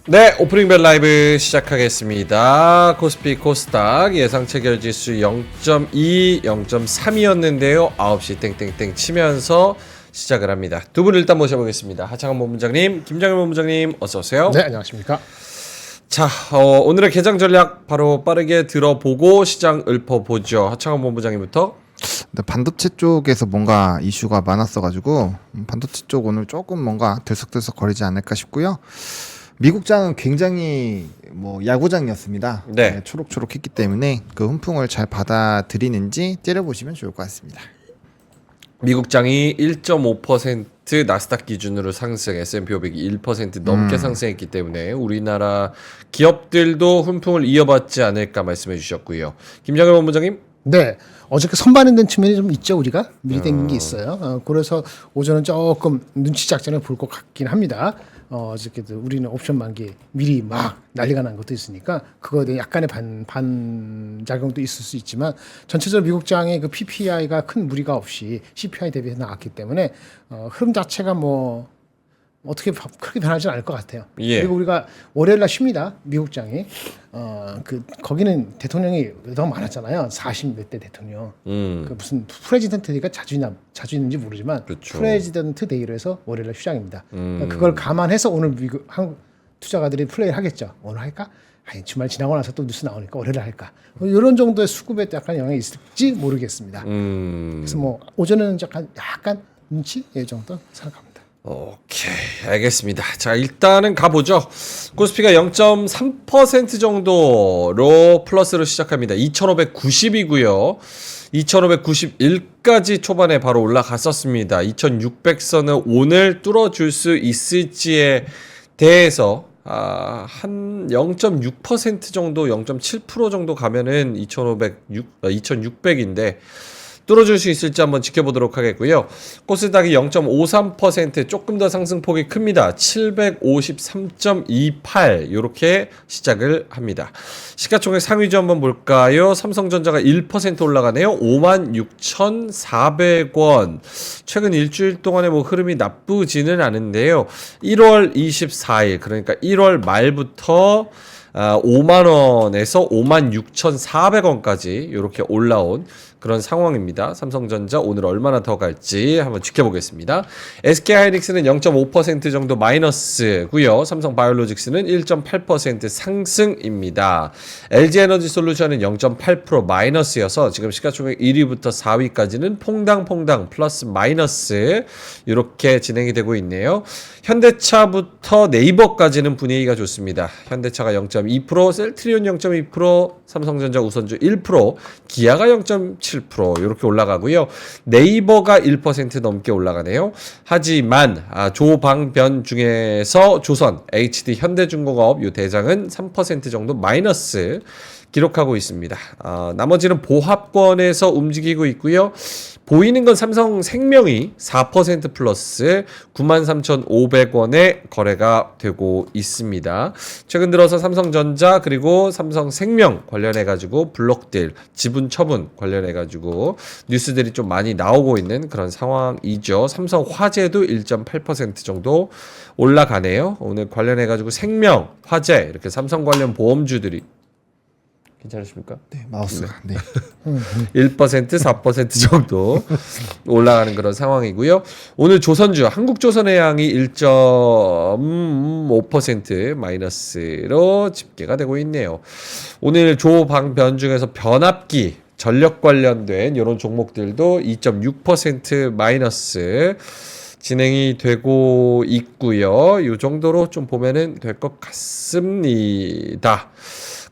네, 오프닝 벨 라이브 시작하겠습니다. 코스피 코스닥 예상 체결지수 0.2, 0.3이었는데요. 9시 땡땡땡 치면서 시작을 합니다. 두 분 일단 모셔보겠습니다. 하창원 본부장님, 김장현 본부장님 어서 오세요. 네, 안녕하십니까. 자, 오늘의 개장 전략 바로 빠르게 들어보고 시장 읊어보죠. 하창원 본부장님부터. 근데 반도체 쪽에서 뭔가 이슈가 많았어가지고 반도체 쪽 오늘 조금 뭔가 들썩들썩 거리지 않을까 싶고요. 미국장은 굉장히 뭐 야구장이었습니다. 네. 초록초록했기 때문에 그 훈풍을 잘 받아들이는지 째려보시면 좋을 것 같습니다. 미국장이 1.5% 나스닥 기준으로 상승, S&P 500이 1% 넘게 상승했기 때문에 우리나라 기업들도 훈풍을 이어받지 않을까 말씀해 주셨고요. 김장현 본부장님. 네, 어저께 선반영된 측면이 좀 있죠. 우리가 미리 땡긴 게 있어요. 그래서 오전은 조금 눈치 작전을 볼 것 같긴 합니다. 어저께도 우리는 옵션 만기 미리 막 난리가 난 것도 있으니까 그거에 대해 약간의 반작용도 있을 수 있지만 전체적으로 미국장의 그 PPI가 큰 무리가 없이 CPI 대비해서 나왔기 때문에 흐름 자체가 뭐 어떻게 크게 변하지는 않을 것 같아요. 예. 그리고 우리가 월요일날 쉽니다. 미국장이 거기는 대통령이 너무 많았잖아요. 40 몇 대 대통령. 그 무슨 프레지던트 데이가 자주 있는지 모르지만 그렇죠. 프레지던트 데이로 해서 월요일날 휴장입니다. 그러니까 그걸 감안해서 오늘 미국 한국 투자가들이 플레이를 하겠죠. 오늘 할까? 아니 주말 지나고 나서 또 뉴스 나오니까 월요일에 할까? 이런 정도의 수급에 약간 영향이 있을지 모르겠습니다. 그래서 뭐 오전에는 약간 눈치 이 정도 생각합니다. 오케이, 알겠습니다. 자, 일단은 가보죠. 코스피가 0.3% 정도로 플러스로 시작합니다. 2590이고요. 2591까지 초반에 바로 올라갔었습니다. 2600선을 오늘 뚫어줄 수 있을지에 대해서 한 0.6% 정도, 0.7% 정도 가면은 2600인데 뚫어줄 수 있을지 한번 지켜보도록 하겠고요. 코스닥이 0.53% 조금 더 상승폭이 큽니다. 753.28 이렇게 시작을 합니다. 시가총액 상위주 한번 볼까요? 삼성전자가 1% 올라가네요. 56,400원. 최근 일주일 동안의 뭐 흐름이 나쁘지는 않은데요. 1월 24일 그러니까 1월 말부터 5만원에서 56,400원까지 이렇게 올라온 그런 상황입니다. 삼성전자 오늘 얼마나 더 갈지 한번 지켜보겠습니다. SK하이닉스는 0.5% 정도 마이너스고요. 삼성바이오로직스는 1.8% 상승입니다. LG에너지솔루션은 0.8% 마이너스여서 지금 시가총액 1위부터 4위까지는 퐁당퐁당 플러스 마이너스 이렇게 진행이 되고 있네요. 현대차부터 네이버까지는 분위기가 좋습니다. 현대차가 0.2%, 셀트리온 0.2%, 삼성전자 우선주 1%, 기아가 0.7% 이렇게 올라가고요. 네이버가 1% 넘게 올라가네요. 하지만 조방변 중에서 조선, HD, 현대중공업 이 대장은 3% 정도 마이너스 기록하고 있습니다. 나머지는 보합권에서 움직이고 있고요. 보이는 건 삼성생명이 4% 플러스 93,500원에 거래가 되고 있습니다. 최근 들어서 삼성전자 그리고 삼성생명 관련해가지고 블록딜, 지분 처분 관련해가지고 뉴스들이 좀 많이 나오고 있는 그런 상황이죠. 삼성화재도 1.8% 정도 올라가네요. 오늘 관련해가지고 생명, 화재 이렇게 삼성 관련 보험주들이 괜찮으십니까? 네, 마우스가. 네. 1%, 4% 정도 올라가는 그런 상황이고요. 오늘 조선주, 한국조선해양이 1.5% 마이너스로 집계가 되고 있네요. 오늘 조방변 중에서 변압기, 전력 관련된 이런 종목들도 2.6% 마이너스 진행이 되고 있고요. 이 정도로 좀 보면은 될 것 같습니다.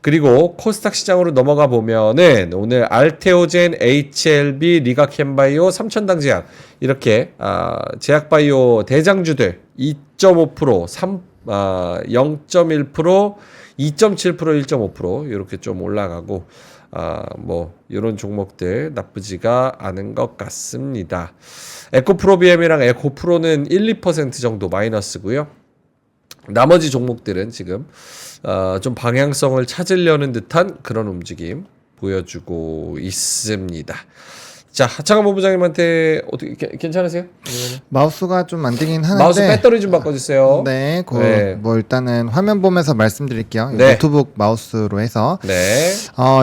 그리고 코스닥 시장으로 넘어가 보면은 오늘 알테오젠, HLB, 리가캠바이오, 삼천당 제약 이렇게 제약바이오 대장주들 2.5%, 0.1%, 2.7%, 1.5% 이렇게 좀 올라가고 뭐 이런 종목들 나쁘지가 않은 것 같습니다. 에코프로비엠이랑 에코프로는 1, 2% 정도 마이너스고요. 나머지 종목들은 지금 좀 방향성을 찾으려는 듯한 그런 움직임 보여주고 있습니다. 자, 하창원 본부장님한테 어떻게 괜찮으세요? 마우스가 좀 안 되긴 하는데 마우스 배터리 좀 바꿔주세요. 네, 네. 뭐 일단은 화면 보면서 말씀드릴게요. 네. 노트북 마우스로 해서 네.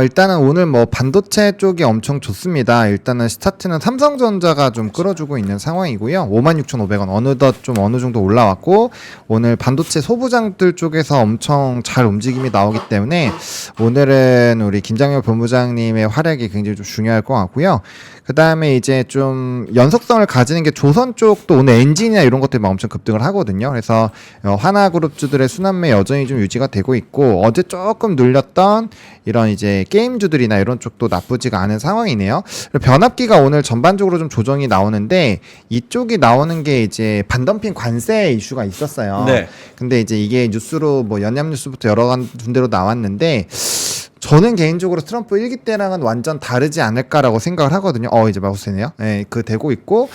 일단은 오늘 뭐 반도체 쪽이 엄청 좋습니다. 일단은 스타트는 삼성전자가 좀 끌어주고 있는 상황이고요. 56,500원 어느덧 좀 어느 정도 올라왔고 오늘 반도체 소부장들 쪽에서 엄청 잘 움직임이 나오기 때문에 오늘은 우리 김장열 본부장님의 활약이 굉장히 좀 중요할 것 같고요. 그 다음에 이제 좀 연속성을 가지는 게 조선 쪽도 오늘 엔진이나 이런 것들이 막 엄청 급등을 하거든요. 그래서 하나그룹주들의 순환매 여전히 좀 유지가 되고 있고 어제 조금 눌렸던 이런 이제 게임주들이나 이런 쪽도 나쁘지가 않은 상황이네요. 변압기가 오늘 전반적으로 좀 조정이 나오는데 이쪽이 나오는 게 이제 반덤핑 관세 이슈가 있었어요. 네. 근데 이제 이게 뉴스로 뭐 연합 뉴스부터 여러 군데로 나왔는데 저는 개인적으로 트럼프 1기 때랑은 완전 다르지 않을까라고 생각을 하거든요. 이제 마우스네요. 네, 그 되고 있고,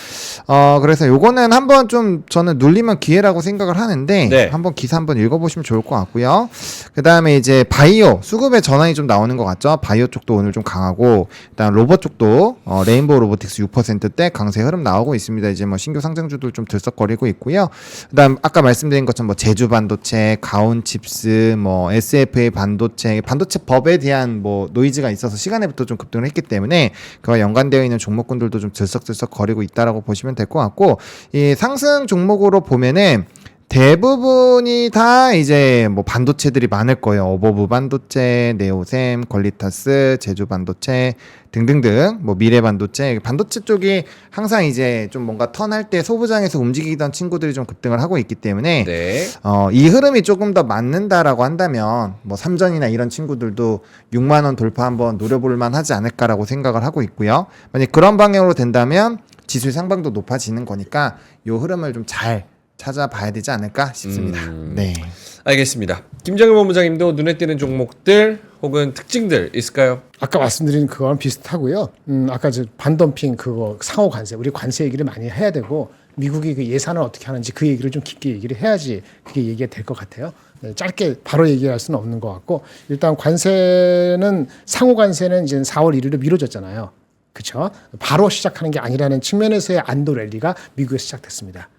그래서 요거는 한번 좀 저는 눌리면 기회라고 생각을 하는데, 네. 한번 기사 한번 읽어보시면 좋을 것 같고요. 그 다음에 이제 바이오, 수급의 전환이 좀 나오는 것 같죠? 바이오 쪽도 오늘 좀 강하고, 그 다음 로봇 쪽도, 레인보우 로보틱스 6%대 강세 흐름 나오고 있습니다. 이제 뭐 신규 상장주들 좀 들썩거리고 있고요. 그 다음 아까 말씀드린 것처럼 뭐 제주 반도체, 가온칩스, 뭐 SFA 반도체 법에 대한 뭐 노이즈가 있어서 시간에부터 좀 급등을 했기 때문에 그와 연관되어 있는 종목군들도 좀 들썩들썩 거리고 있다라고 보시면 될 것 같고 이 상승 종목으로 보면은 대부분이 다 이제 뭐 반도체들이 많을 거예요. 어버브 반도체, 네오셈, 퀄리타스, 제주 반도체 등등등 뭐 미래 반도체 쪽이 항상 이제 좀 뭔가 턴할 때 소부장에서 움직이던 친구들이 좀 급등을 하고 있기 때문에 네. 이 흐름이 조금 더 맞는다라고 한다면 뭐 삼전이나 이런 친구들도 6만 원 돌파 한번 노려볼 만하지 않을까라고 생각을 하고 있고요. 만약 그런 방향으로 된다면 지수의 상방도 높아지는 거니까 요 흐름을 좀 잘 찾아봐야 되지 않을까 싶습니다. 네. 알겠습니다. 김정일 본부장님도 눈에 띄는 종목들 혹은 특징들 있을까요? 아까 말씀드린 그거랑 비슷하고요. 아까 저 반덤핑 그거 상호 관세, 우리 관세 얘기를 많이 해야 되고 미국이 그 예산을 어떻게 하는지 그 얘기를 좀 깊게 얘기를 해야지 그게 얘기가 될 것 같아요. 네, 짧게 바로 얘기할 수는 없는 것 같고 일단 관세는 상호 관세는 이제 4월 1일로 미뤄졌잖아요. 그렇죠? 바로 시작하는 게 아니라는 측면에서의 안도 랠리가 미국에서 시작됐습니다.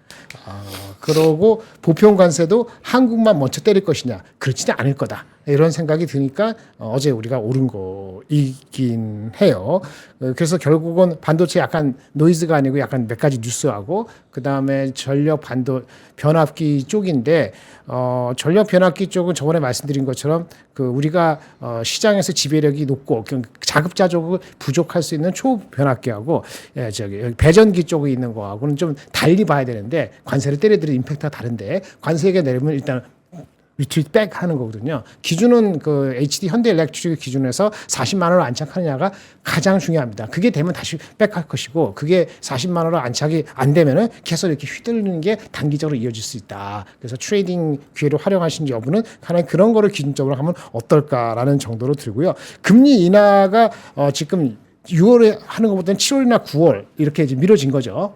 그러고 보편 관세도 한국만 먼저 때릴 것이냐 그렇지는 않을 거다 이런 생각이 드니까 어제 우리가 오른 거이긴 해요. 그래서 결국은 반도체 약간 노이즈가 아니고 약간 몇 가지 뉴스하고 그 다음에 전력 변압기 쪽인데 전력 변압기 쪽은 저번에 말씀드린 것처럼 그 우리가 시장에서 지배력이 높고 자급자족을 부족할 수 있는 초변압기하고 배전기 쪽에 있는 거하고는 좀 달리 봐야 되는데 관세를 때려들이 임팩트가 다른데 관세가 내리면 일단 리트리트 백 하는 거거든요. 기준은 그 HD 현대일렉트릭 기준에서 40만 원을 안착하느냐가 가장 중요합니다. 그게 되면 다시 백할 것이고 그게 40만 원을 안착이 안 되면은 계속 이렇게 휘둘리는 게 단기적으로 이어질 수 있다. 그래서 트레이딩 기회를 활용하신 여부는 하나의 그런 거를 기준적으로 하면 어떨까라는 정도로 들고요. 금리 인하가 지금 6월에 하는 것보다는 7월이나 9월 이렇게 이제 미뤄진 거죠.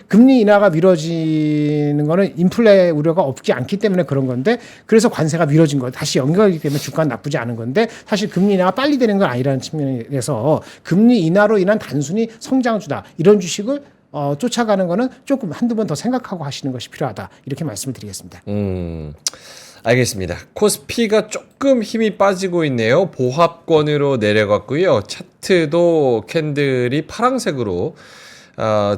금리 인하가 미뤄지는 거는 인플레 우려가 없지 않기 때문에 그런 건데 그래서 관세가 미뤄진 거예요. 다시 연결하기 때문에 주가는 나쁘지 않은 건데 사실 금리 인하가 빨리 되는 건 아니라는 측면에서 금리 인하로 인한 단순히 성장주다 이런 주식을 쫓아가는 거는 조금 한두 번 더 생각하고 하시는 것이 필요하다 이렇게 말씀을 드리겠습니다. 알겠습니다. 코스피가 조금 힘이 빠지고 있네요. 보합권으로 내려갔고요. 차트도 캔들이 파란색으로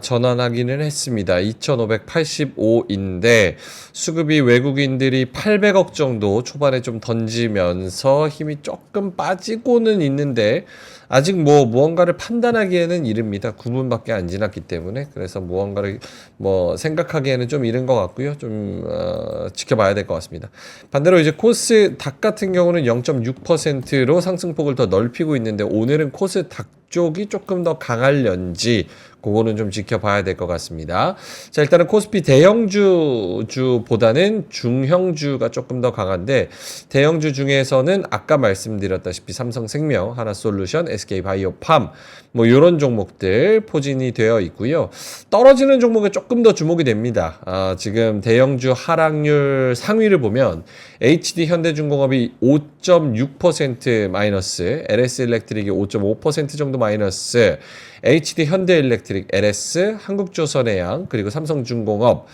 전환하기는 했습니다. 2,585인데 수급이 외국인들이 800억 정도 초반에 좀 던지면서 힘이 조금 빠지고는 있는데 아직 뭐 무언가를 판단하기에는 이릅니다. 9분밖에 안 지났기 때문에 그래서 무언가를 뭐 생각하기에는 좀 이른 것 같고요. 좀 지켜봐야 될 것 같습니다. 반대로 이제 코스닥 같은 경우는 0.6%로 상승폭을 더 넓히고 있는데 오늘은 코스닥 쪽이 조금 더 강할련지 그거는 좀 지켜봐야 될 것 같습니다. 자, 일단은 코스피 대형주보다는 중형주가 조금 더 강한데, 대형주 중에서는 아까 말씀드렸다시피 삼성생명, 하나솔루션, SK바이오팜 뭐 이런 종목들 포진이 되어 있고요. 떨어지는 종목에 조금 더 주목이 됩니다. 지금 대형주 하락률 상위를 보면 HD 현대중공업이 5.6% 마이너스, LS 일렉트릭이 5.5% 정도 마이너스, HD 현대일렉트릭, LS, 한국조선해양, 그리고 삼성중공업,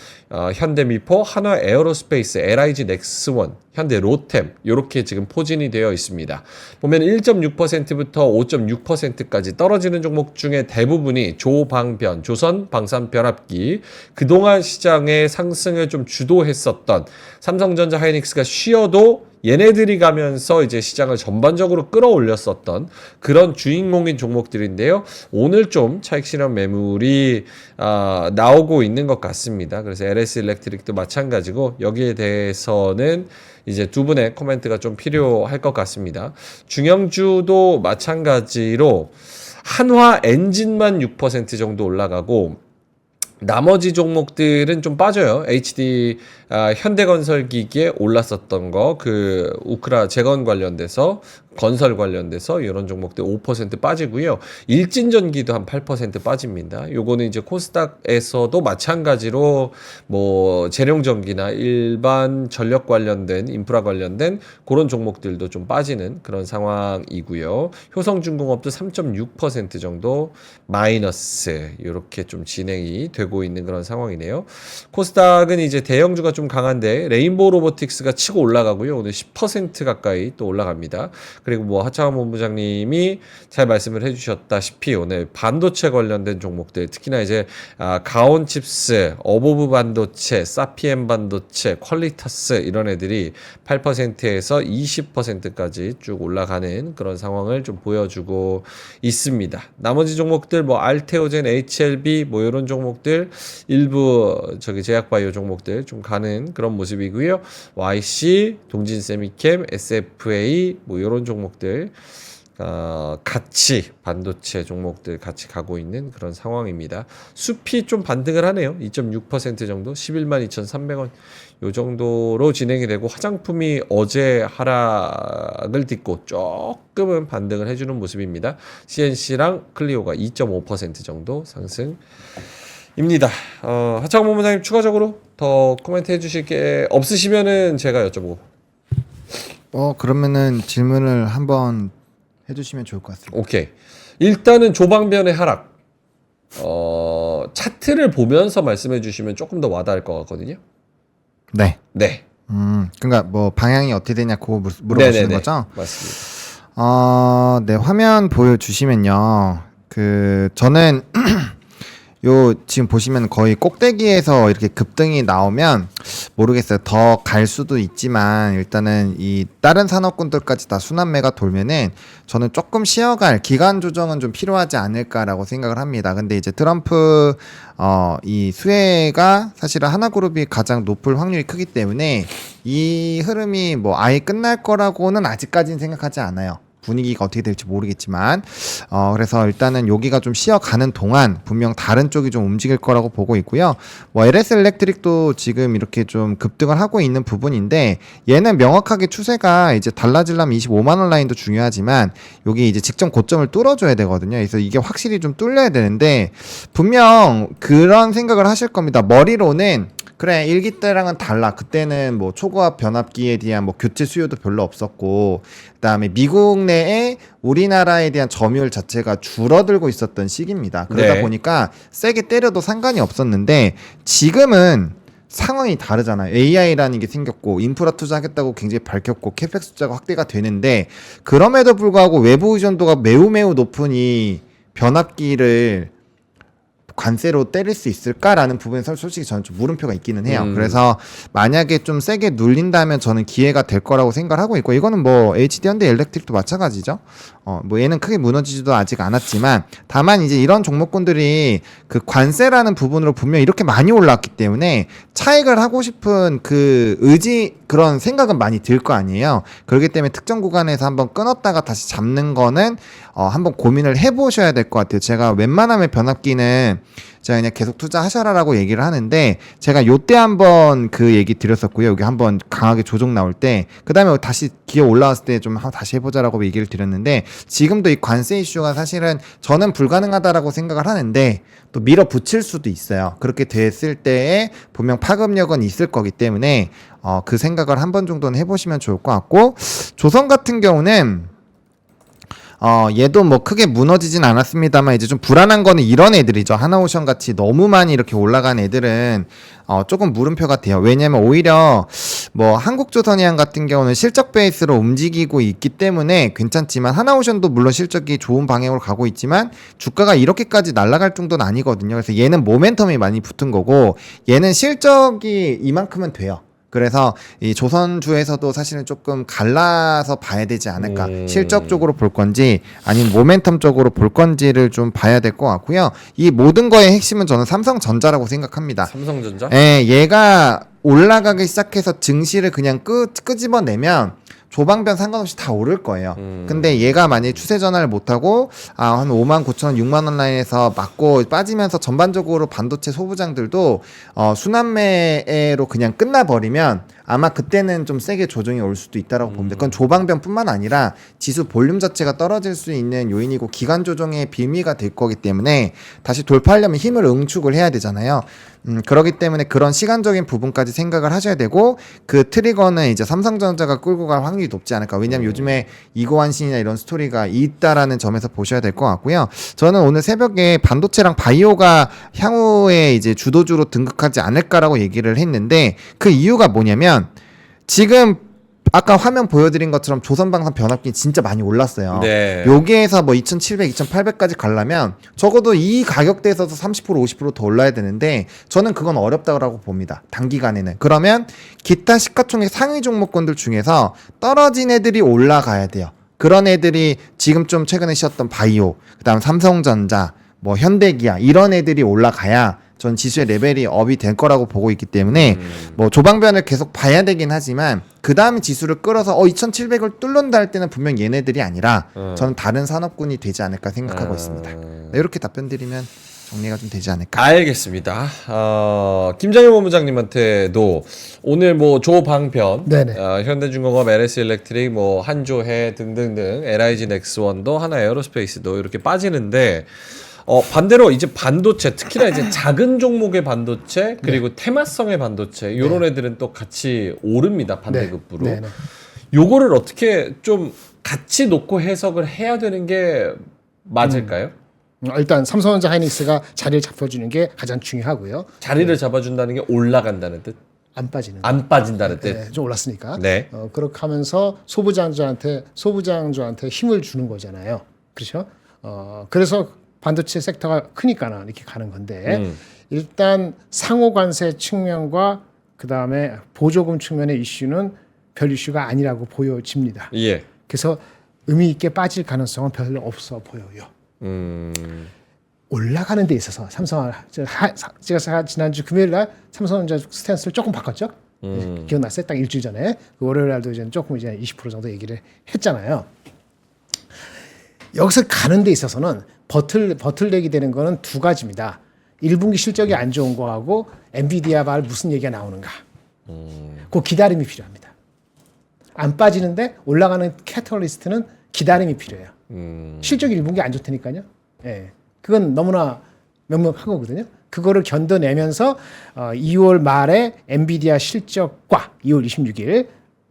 현대미포, 한화에어로스페이스, LIG 넥스원, 현대로템 이렇게 지금 포진이 되어 있습니다. 보면 1.6%부터 5.6%까지 떨어지는 종목 중에 대부분이 조방변, 조선 방산변압기, 그동안 시장의 상승을 좀 주도했었던 삼성전자 하이닉스가 쉬어도 얘네들이 가면서 이제 시장을 전반적으로 끌어올렸었던 그런 주인공인 종목들인데요. 오늘 좀 차익 실현 매물이 나오고 있는 것 같습니다. 그래서 LS 일렉트릭도 마찬가지고 여기에 대해서는 이제 두 분의 코멘트가 좀 필요할 것 같습니다. 중형주도 마찬가지로 한화 엔진만 6% 정도 올라가고 나머지 종목들은 좀 빠져요. HD 현대건설기기에 올랐었던 거, 그 우크라 재건 관련돼서 건설 관련돼서 이런 종목들 5% 빠지고요. 일진전기도 한 8% 빠집니다. 요거는 이제 코스닥에서도 마찬가지로 뭐 재룡전기나 일반 전력 관련된 인프라 관련된 그런 종목들도 좀 빠지는 그런 상황이고요. 효성중공업도 3.6% 정도 마이너스 이렇게 좀 진행이 되고 있는 그런 상황이네요. 코스닥은 이제 대형주가 좀 강한데 레인보우 로보틱스가 치고 올라가고요. 오늘 10% 가까이 또 올라갑니다. 그리고 뭐 하창원 본부장님이 잘 말씀을 해주셨다시피 오늘 반도체 관련된 종목들 특히나 이제 가온칩스, 어보브 반도체, 사피엠 반도체, 퀄리터스 이런 애들이 8%에서 20%까지 쭉 올라가는 그런 상황을 좀 보여주고 있습니다. 나머지 종목들 뭐 알테오젠, HLB 뭐 이런 종목들 일부 제약바이오 종목들 좀 가는 그런 모습이고요. YC, 동진세미캠, SFA 뭐 이런 종목들 같이 반도체 종목들 같이 가고 있는 그런 상황입니다. 숲이 좀 반등을 하네요. 2.6% 정도 112,300원 요 정도로 진행이 되고 화장품이 어제 하락을 딛고 조금은 반등을 해주는 모습입니다. CNC랑 클리오가 2.5% 정도 상승입니다. 하창원 본부장님 추가적으로 더 코멘트 해주실 게 없으시면은 제가 여쭤보고. 그러면은 질문을 한번 해주시면 좋을 것 같습니다. 오케이. 일단은 조방변의 하락. 차트를 보면서 말씀해 주시면 조금 더 와닿을 것 같거든요. 네. 네. 그러니까 뭐 방향이 어떻게 되냐 그거 물어보시는 네네네. 거죠? 맞습니다. 네, 화면 보여주시면요. 저는 요 지금 보시면 거의 꼭대기에서 이렇게 급등이 나오면 모르겠어요. 더 갈 수도 있지만 일단은 이 다른 산업군들까지 다 순환매가 돌면은 저는 조금 쉬어갈 기간 조정은 좀 필요하지 않을까라고 생각을 합니다. 근데 이제 트럼프 이 수혜가 사실은 하나그룹이 가장 높을 확률이 크기 때문에 이 흐름이 뭐 아예 끝날 거라고는 아직까지는 생각하지 않아요. 분위기가 어떻게 될지 모르겠지만 그래서 일단은 여기가 좀 쉬어가는 동안 분명 다른 쪽이 좀 움직일 거라고 보고 있고요. 뭐 LS 일렉트릭도 지금 이렇게 좀 급등을 하고 있는 부분인데 얘는 명확하게 추세가 이제 달라지려면 25만 원 라인도 중요하지만 여기 이제 직전 고점을 뚫어줘야 되거든요. 그래서 이게 확실히 좀 뚫려야 되는데 분명 그런 생각을 하실 겁니다. 머리로는 그래 일기 때랑은 달라. 그때는 뭐 초고압 변압기에 대한 뭐 교체 수요도 별로 없었고 그다음에 미국 내에 우리나라에 대한 점유율 자체가 줄어들고 있었던 시기입니다. 그러다 네. 보니까 세게 때려도 상관이 없었는데 지금은 상황이 다르잖아요. AI라는 게 생겼고 인프라 투자하겠다고 굉장히 밝혔고 캐펙 숫자가 확대가 되는데 그럼에도 불구하고 외부 의존도가 매우 높은 이 변압기를 관세로 때릴 수 있을까라는 부분에서 솔직히 저는 좀 물음표가 있기는 해요. 그래서 만약에 좀 세게 눌린다면 저는 기회가 될 거라고 생각을 하고 있고 이거는 뭐 HD 현대 일렉트릭도 마찬가지죠. 뭐 얘는 크게 무너지지도 아직 않았지만 다만 이제 이런 종목군들이 그 관세라는 부분으로 분명 이렇게 많이 올라왔기 때문에 차익을 하고 싶은 그 의지 그런 생각은 많이 들 거 아니에요. 그렇기 때문에 특정 구간에서 한번 끊었다가 다시 잡는 거는 한번 고민을 해보셔야 될 것 같아요. 제가 웬만하면 변압기는 제가 그냥 계속 투자하셔라라고 얘기를 하는데 제가 요때 한번 그 얘기 드렸었고요. 여기 한번 강하게 조정 나올 때 그다음에 다시 기어 올라왔을 때 좀 다시 해보자라고 얘기를 드렸는데 지금도 이 관세 이슈가 사실은 저는 불가능하다라고 생각을 하는데 또 밀어붙일 수도 있어요. 그렇게 됐을 때에 분명 파급력은 있을 거기 때문에 그 생각을 한 번 정도는 해보시면 좋을 것 같고 조선 같은 경우는 얘도 뭐 크게 무너지진 않았습니다만 이제 좀 불안한 거는 이런 애들이죠. 하나오션 같이 너무 많이 이렇게 올라간 애들은 조금 물음표 같아요. 왜냐면 오히려 뭐 한국조선해양 같은 경우는 실적 베이스로 움직이고 있기 때문에 괜찮지만 하나오션도 물론 실적이 좋은 방향으로 가고 있지만 주가가 이렇게까지 날아갈 정도는 아니거든요. 그래서 얘는 모멘텀이 많이 붙은 거고 얘는 실적이 이만큼은 돼요. 그래서 이 조선주에서도 사실은 조금 갈라서 봐야 되지 않을까. 실적 쪽으로 볼 건지 아니면 모멘텀 쪽으로 볼 건지를 좀 봐야 될 것 같고요. 이 모든 거의 핵심은 저는 삼성전자라고 생각합니다. 삼성전자? 예, 얘가 올라가기 시작해서 증시를 그냥 끄집어내면 조방변 상관없이 다 오를 거예요. 근데 얘가 만약에 추세 전환을 못하고 한 5만 9천 원, 6만 원 라인에서 맞고 빠지면서 전반적으로 반도체 소부장들도 순환매로 그냥 끝나버리면 아마 그때는 좀 세게 조정이 올 수도 있다라고 봅니다. 그건 조방변뿐만 아니라 지수 볼륨 자체가 떨어질 수 있는 요인이고 기간 조정의 빌미가 될 거기 때문에 다시 돌파하려면 힘을 응축을 해야 되잖아요. 그렇기 때문에 그런 시간적인 부분까지 생각을 하셔야 되고 그 트리거는 이제 삼성전자가 끌고 갈 확률이 높지 않을까. 왜냐면 요즘에 이고환신이나 이런 스토리가 있다라는 점에서 보셔야 될 것 같고요. 저는 오늘 새벽에 반도체랑 바이오가 향후에 이제 주도주로 등극하지 않을까라고 얘기를 했는데 그 이유가 뭐냐면 지금 아까 화면 보여드린 것처럼 조선방산 변압기 진짜 많이 올랐어요. 네. 여기에서 뭐 2,700, 2,800까지 가려면 적어도 이 가격대에서도 30%, 50%더 올라야 되는데 저는 그건 어렵다고 봅니다. 단기간에는. 그러면 기타 시가총액 상위 종목군들 중에서 떨어진 애들이 올라가야 돼요. 그런 애들이 지금 좀 최근에 쉬었던 바이오, 그다음 삼성전자, 뭐 현대기아 이런 애들이 올라가야 전 지수의 레벨이 업이 될 거라고 보고 있기 때문에 뭐 조방변을 계속 봐야 되긴 하지만 그 다음에 지수를 끌어서 2,700을 뚫는다 할 때는 분명 얘네들이 아니라 저는 다른 산업군이 되지 않을까 생각하고 있습니다. 네, 이렇게 답변 드리면 정리가 좀 되지 않을까. 알겠습니다. 김장현 본부장님한테도 오늘 뭐 조방변, 네네. 현대중공업, LS일렉트릭, 뭐 한조해 등등등, LIG 넥스원도 하나 에어로스페이스도 이렇게 빠지는데 반대로 이제 반도체, 특히나 이제 작은 종목의 반도체 그리고 테마성의 반도체 이런 애들은 또 같이 오릅니다. 반대급부로. 네. 네. 요거를 어떻게 좀 같이 놓고 해석을 해야 되는 게 맞을까요? 일단 삼성전자 하이닉스가 자리를 잡혀주는 게 가장 중요하고요. 자리를 잡아준다는 게 올라간다는 뜻? 안 빠지는. 안 빠진다는 뜻? 네, 좀 올랐으니까. 네. 그렇게 하면서 소부장주한테 힘을 주는 거잖아요. 그렇죠? 그래서 반도체 섹터가 크니까 이렇게 가는 건데 일단 상호 관세 측면과 그 다음에 보조금 측면의 이슈는 별 이슈가 아니라고 보여집니다. 예. 그래서 의미 있게 빠질 가능성은 별로 없어 보여요. 올라가는 데 있어서 제가 지난주 금요일 날 삼성전자 스탠스를 조금 바꿨죠. 기억났어요? 딱 일주일 전에 그 월요일 날도 이제 조금 이제 20% 정도 얘기를 했잖아요. 여기서 가는 데 있어서는 버틀렉이 되는 거는 두 가지입니다. 1분기 실적이 안 좋은 거하고 엔비디아 말 무슨 얘기가 나오는가. 그 기다림이 필요합니다. 안 빠지는데 올라가는 캐털리스트는 기다림이 필요해요. 실적이 1분기 안 좋다니까요. 예. 그건 너무나 명명한 거거든요. 그거를 견뎌내면서 2월 말에 엔비디아 실적과 2월 26일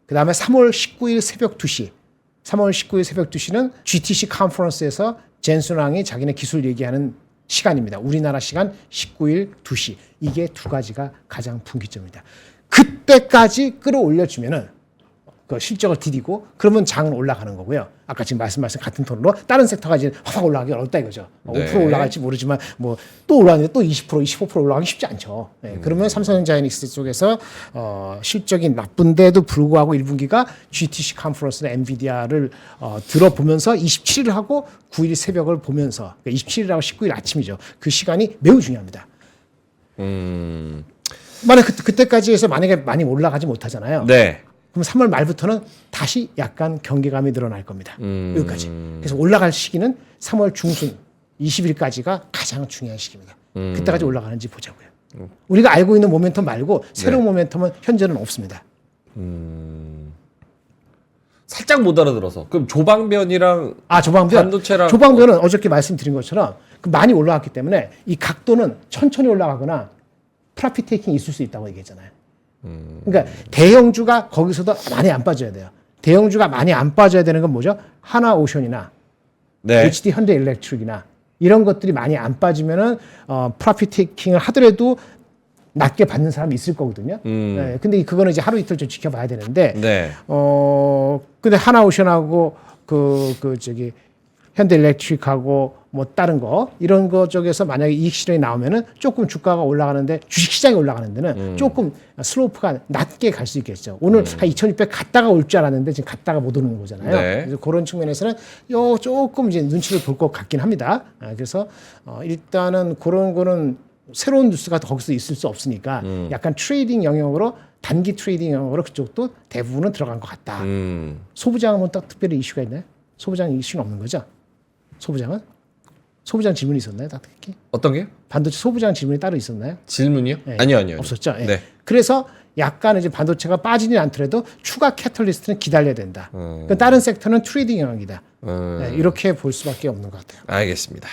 그다음에 3월 19일 새벽 2시 3월 19일 새벽 2시는 GTC 컨퍼런스에서 젠슨왕이 자기네 기술 얘기하는 시간입니다. 우리나라 시간 19일 2시. 이게 두 가지가 가장 분기점입니다. 그때까지 끌어올려주면은 그 실적을 디디고 그러면 장은 올라가는 거고요. 아까 지금 말씀하신 같은 톤으로 다른 섹터가 이제 확 올라가기 어렵다 이거죠. 네. 5% 올라갈지 모르지만 뭐 또 올라가는데 또 20%, 25% 올라가기 쉽지 않죠. 네, 그러면 삼성전자 하이닉스 쪽에서 실적이 나쁜데도 불구하고 1분기가 GTC 컨퍼런스나 엔비디아를 들어보면서 27일 하고 9일 새벽을 보면서 그러니까 27일하고 19일 아침이죠. 그 시간이 매우 중요합니다. 만약 그때까지 해서 만약에 많이 올라가지 못하잖아요. 네. 그럼 3월 말부터는 다시 약간 경계감이 늘어날 겁니다. 여기까지. 그래서 올라갈 시기는 3월 중순 20일까지가 가장 중요한 시기입니다. 그때까지 올라가는지 보자고요. 우리가 알고 있는 모멘텀 말고 새로운 모멘텀은 현재는 없습니다. 살짝 못 알아들어서. 그럼 조방변이랑 반도체랑 조방변은 어저께 말씀드린 것처럼 많이 올라왔기 때문에 이 각도는 천천히 올라가거나 프라핏 테이킹이 있을 수 있다고 얘기했잖아요. 그러니까 대형주가 거기서도 많이 안 빠져야 돼요. 대형주가 많이 안 빠져야 되는 건 뭐죠? 하나오션이나 네. HD 현대일렉트릭이나 이런 것들이 많이 안 빠지면은 프라핏 테이킹을 하더라도 낮게 받는 사람이 있을 거거든요. 네, 근데 그거는 이제 하루 이틀 좀 지켜봐야 되는데, 네. 근데 하나오션하고 저기 현대일렉트릭하고 뭐 다른 거 이런 거 쪽에서 만약에 이익 실현이 나오면은 조금 주가가 올라가는데 주식 시장이 올라가는 데는 조금 슬로프가 낮게 갈 수 있겠죠. 오늘 한 2,600 갔다가 올 줄 알았는데 지금 갔다가 못 오는 거잖아요. 네. 그래서 그런 측면에서는 조금 이제 눈치를 볼 것 같긴 합니다. 그래서 일단은 그런 거는 새로운 뉴스가 거기서 있을 수 없으니까 약간 트레이딩 영역으로 단기 트레이딩 영역으로 그쪽도 대부분은 들어간 것 같다. 소부장은 뭐 딱 특별히 이슈가 있나요? 소부장 이슈는 없는 거죠? 소부장은? 소부장 질문이 있었나요? 딱 특히? 어떤 게요? 반도체 소부장 질문이 따로 있었나요? 질문이요? 네. 아니요. 없었죠. 예. 네. 그래서 약간 이제 반도체가 빠지진 않더라도 추가 캐털리스트는 기다려야 된다. 그러니까 다른 섹터는 트레이딩 영역이다. 네, 이렇게 볼 수밖에 없는 것 같아요. 알겠습니다.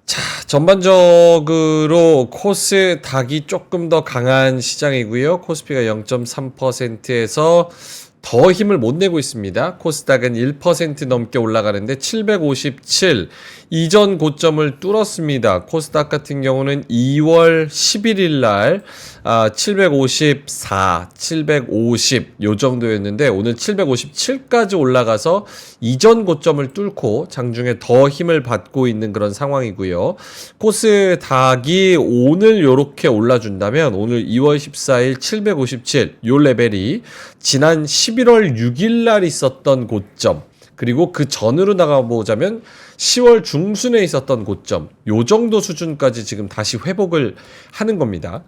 자, 전반적으로 코스닥이 조금 더 강한 시장이고요. 코스피가 0.3%에서 더 힘을 못 내고 있습니다. 코스닥은 1% 넘게 올라가는데 757 이전 고점을 뚫었습니다. 코스닥 같은 경우는 2월 11일 날 754, 750 요 정도였는데 오늘 757까지 올라가서 이전 고점을 뚫고 장중에 더 힘을 받고 있는 그런 상황이고요. 코스닥이 오늘 요렇게 올라준다면 오늘 2월 14일 757 요 레벨이 지난 11월 6일 날 있었던 고점 그리고 그 전으로 나가보자면 10월 중순에 있었던 고점 요 정도 수준까지 지금 다시 회복을 하는 겁니다.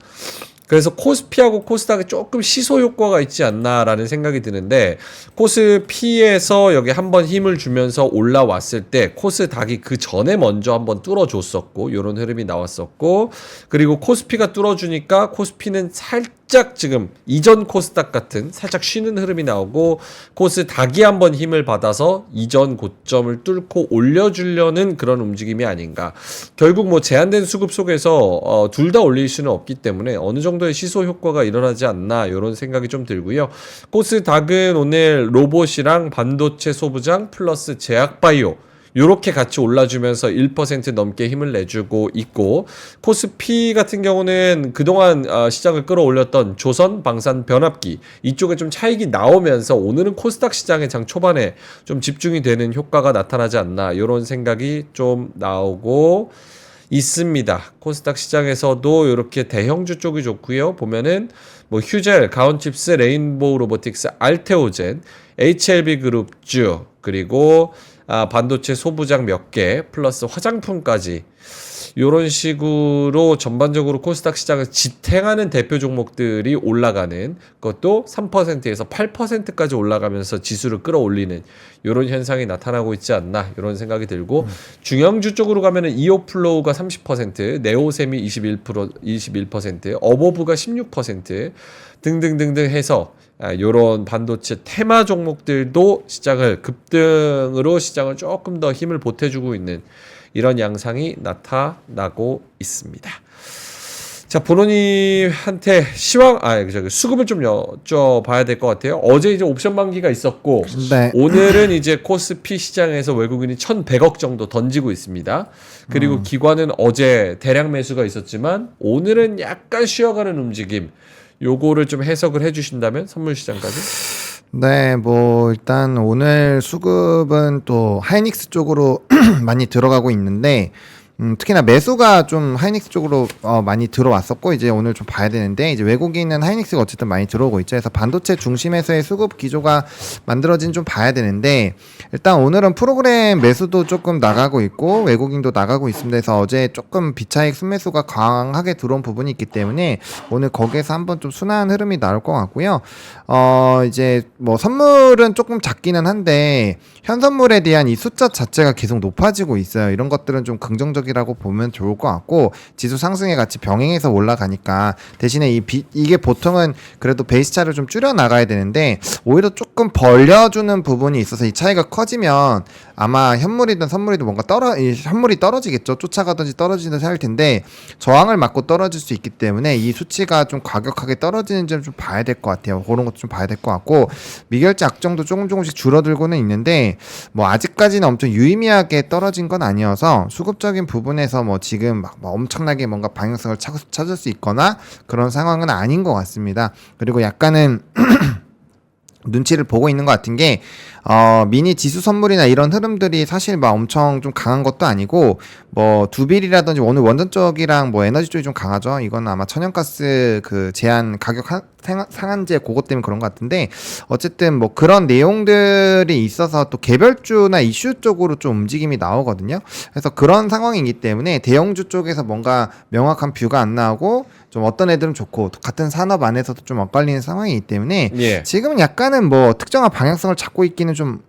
그래서 코스피하고 코스닥에 조금 시소 효과가 있지 않나라는 생각이 드는데 코스피에서 여기 한번 힘을 주면서 올라왔을 때 코스닥이 그 전에 먼저 한번 뚫어줬었고 이런 흐름이 나왔었고 그리고 코스피가 뚫어주니까 코스피는 살짝 지금 이전 코스닥 같은 살짝 쉬는 흐름이 나오고 코스닥이 한번 힘을 받아서 이전 고점을 뚫고 올려주려는 그런 움직임이 아닌가. 결국 뭐 제한된 수급 속에서 둘 다 올릴 수는 없기 때문에 어느 정도의 시소 효과가 일어나지 않나 이런 생각이 좀 들고요. 코스닥은 오늘 로봇이랑 반도체 소부장 플러스 제약바이오 요렇게 같이 올라주면서 1% 넘게 힘을 내주고 있고 코스피 같은 경우는 그동안 시장을 끌어올렸던 조선, 방산, 변압기 이쪽에 좀 차익이 나오면서 오늘은 코스닥 시장의 장 초반에 좀 집중이 되는 효과가 나타나지 않나 이런 생각이 좀 나오고 있습니다. 코스닥 시장에서도 이렇게 대형주 쪽이 좋고요. 보면은 뭐 휴젤, 가온칩스, 레인보우 로보틱스, 알테오젠, HLB 그룹주 그리고 반도체 소부장 몇 개 플러스 화장품까지 이런 식으로 전반적으로 코스닥 시장을 지탱하는 대표 종목들이 올라가는 그것도 3%에서 8%까지 올라가면서 지수를 끌어올리는 이런 현상이 나타나고 있지 않나 이런 생각이 들고 중형주 쪽으로 가면은 이오플로우가 30%, 네오셈이 21%, 어보브가 16% 등등등등 해서 요런 반도체 테마 종목들도 시장을 급등으로 시장을 조금 더 힘을 보태주고 있는 이런 양상이 나타나고 있습니다. 자, 보노님한테 수급을 좀 여쭤봐야 될 것 같아요. 어제 이제 옵션 만기가 있었고, 네. 오늘은 이제 코스피 시장에서 외국인이 1,100억 정도 던지고 있습니다. 그리고 기관은 어제 대량 매수가 있었지만, 오늘은 약간 쉬어가는 움직임, 요거를 좀 해석을 해주신다면, 선물 시장까지? 네, 뭐 일단 오늘 수급은 또 하이닉스 쪽으로 많이 들어가고 있는데 특히나 매수가 좀 하이닉스 쪽으로 많이 들어왔었고 이제 오늘 좀 봐야 되는데 이제 외국인은 하이닉스가 어쨌든 많이 들어오고 있죠. 그래서 반도체 중심에서의 수급 기조가 만들어진 좀 봐야 되는데 일단 오늘은 프로그램 매수도 조금 나가고 있고 외국인도 나가고 있습니다. 그래서 어제 조금 비차익 순매수가 강하게 들어온 부분이 있기 때문에 오늘 거기에서 한번 좀 순환 흐름이 나올 것 같고요. 이제 뭐 선물은 조금 작기는 한데 현선물에 대한 이 숫자 자체가 계속 높아지고 있어요. 이런 것들은 좀 긍정적이라고 보면 좋을 것 같고 지수 상승에 같이 병행해서 올라가니까 대신에 이게 보통은 그래도 베이스 차를 좀 줄여 나가야 되는데 오히려 조금 벌려주는 부분이 있어서 이 차이가 커지면 아마 현물이든 선물이든 뭔가 현물이 떨어지겠죠. 쫓아가든지 떨어지든지 할 텐데 저항을 맞고 떨어질 수 있기 때문에 이 수치가 좀 과격하게 떨어지는 점 좀 봐야 될 것 같아요. 그런 것도 좀 봐야 될 것 같고 미결제 악정도 조금씩 줄어들고는 있는데 뭐 아직까지는 엄청 유의미하게 떨어진 건 아니어서 수급적인 부분에서 뭐 지금 막 엄청나게 뭔가 방향성을 찾을 수 있거나 그런 상황은 아닌 것 같습니다. 그리고 약간은 눈치를 보고 있는 것 같은 게 미니 지수 선물이나 이런 흐름들이 사실 막 엄청 좀 강한 것도 아니고 뭐 두빌이라든지 오늘 원전 쪽이랑 뭐 에너지 쪽이 좀 강하죠. 이건 아마 천연가스 그 제한 가격 상한제 그것 때문에 그런 것 같은데 어쨌든 뭐 그런 내용들이 있어서 또 개별주나 이슈 쪽으로 좀 움직임이 나오거든요. 그래서 그런 상황이기 때문에 대형주 쪽에서 뭔가 명확한 뷰가 안 나오고 좀 어떤 애들은 좋고 같은 산업 안에서도 좀 엇갈리는 상황이기 때문에 예. 지금은 약간은 뭐 특정한 방향성을 찾고 있기는 좀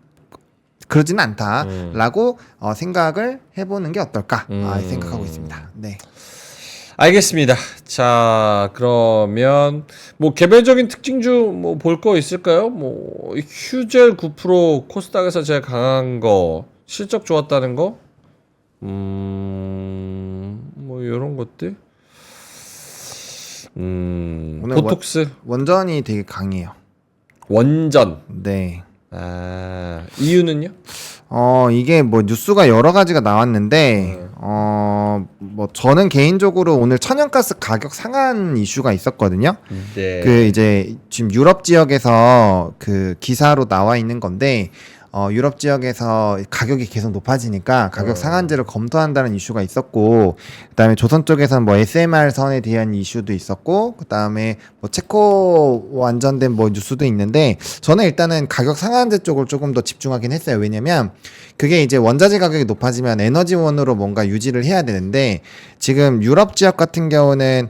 그러지는 않다라고 생각을 해보는 게 어떨까 생각하고 있습니다. 네. 알겠습니다. 자, 그러면 뭐 개별적인 특징주 뭐 볼 거 있을까요? 뭐 휴젤 9% 코스닥에서 제일 강한 거, 실적 좋았다는 거, 뭐 이런 것들. 오늘 보톡스 원전이 되게 강해요. 원전. 네. 아, 이유는요? 이게 뭐 뉴스가 여러 가지가 나왔는데, 뭐 저는 개인적으로 오늘 천연가스 가격 상한 이슈가 있었거든요. 네. 그 이제 지금 유럽 지역에서 그 기사로 나와 있는 건데, 유럽 지역에서 가격이 계속 높아지니까 가격 상한제를 검토한다는 이슈가 있었고, 그다음에 조선 쪽에서는 뭐 SMR 선에 대한 이슈도 있었고, 그다음에 뭐 체코 완전된 뭐 뉴스도 있는데, 저는 일단은 가격 상한제 쪽을 조금 더 집중하긴 했어요. 왜냐면 그게 이제 원자재 가격이 높아지면 에너지원으로 뭔가 유지를 해야 되는데, 지금 유럽 지역 같은 경우는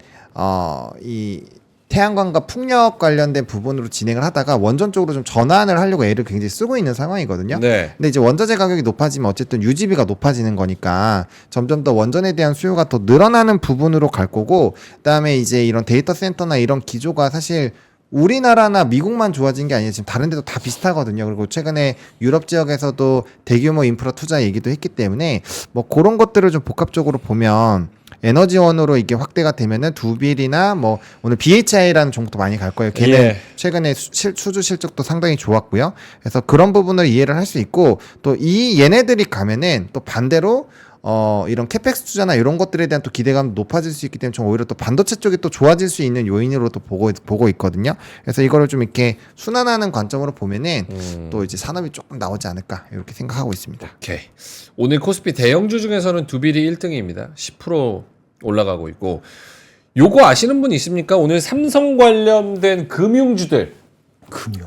이 태양광과 풍력 관련된 부분으로 진행을 하다가 원전 쪽으로 좀 전환을 하려고 애를 굉장히 쓰고 있는 상황이거든요. 네. 근데 이제 원자재 가격이 높아지면 어쨌든 유지비가 높아지는 거니까 점점 더 원전에 대한 수요가 더 늘어나는 부분으로 갈 거고, 그다음에 이제 이런 데이터 센터나 이런 기조가 사실 우리나라나 미국만 좋아진 게 아니라 지금 다른 데도 다 비슷하거든요. 그리고 최근에 유럽 지역에서도 대규모 인프라 투자 얘기도 했기 때문에 뭐 그런 것들을 좀 복합적으로 보면 에너지원으로 이게 확대가 되면은 두빌이나 뭐 오늘 BHI라는 종목도 많이 갈 거예요. 걔는 예. 최근에 수주 실적도 상당히 좋았고요. 그래서 그런 부분을 이해를 할 수 있고 또 이 얘네들이 가면은 또 반대로 이런 캐펙스 투자나 이런 것들에 대한 또 기대감도 높아질 수 있기 때문에 좀 오히려 또 반도체 쪽이 또 좋아질 수 있는 요인으로도 보고 있거든요. 그래서 이거를 좀 이렇게 순환하는 관점으로 보면은 또 이제 산업이 조금 나오지 않을까 이렇게 생각하고 있습니다. 오케이. 오늘 코스피 대형주 중에서는 두빌이 1등입니다. 10% 올라가고 있고. 요거 아시는 분 있습니까? 오늘 삼성 관련된 금융주들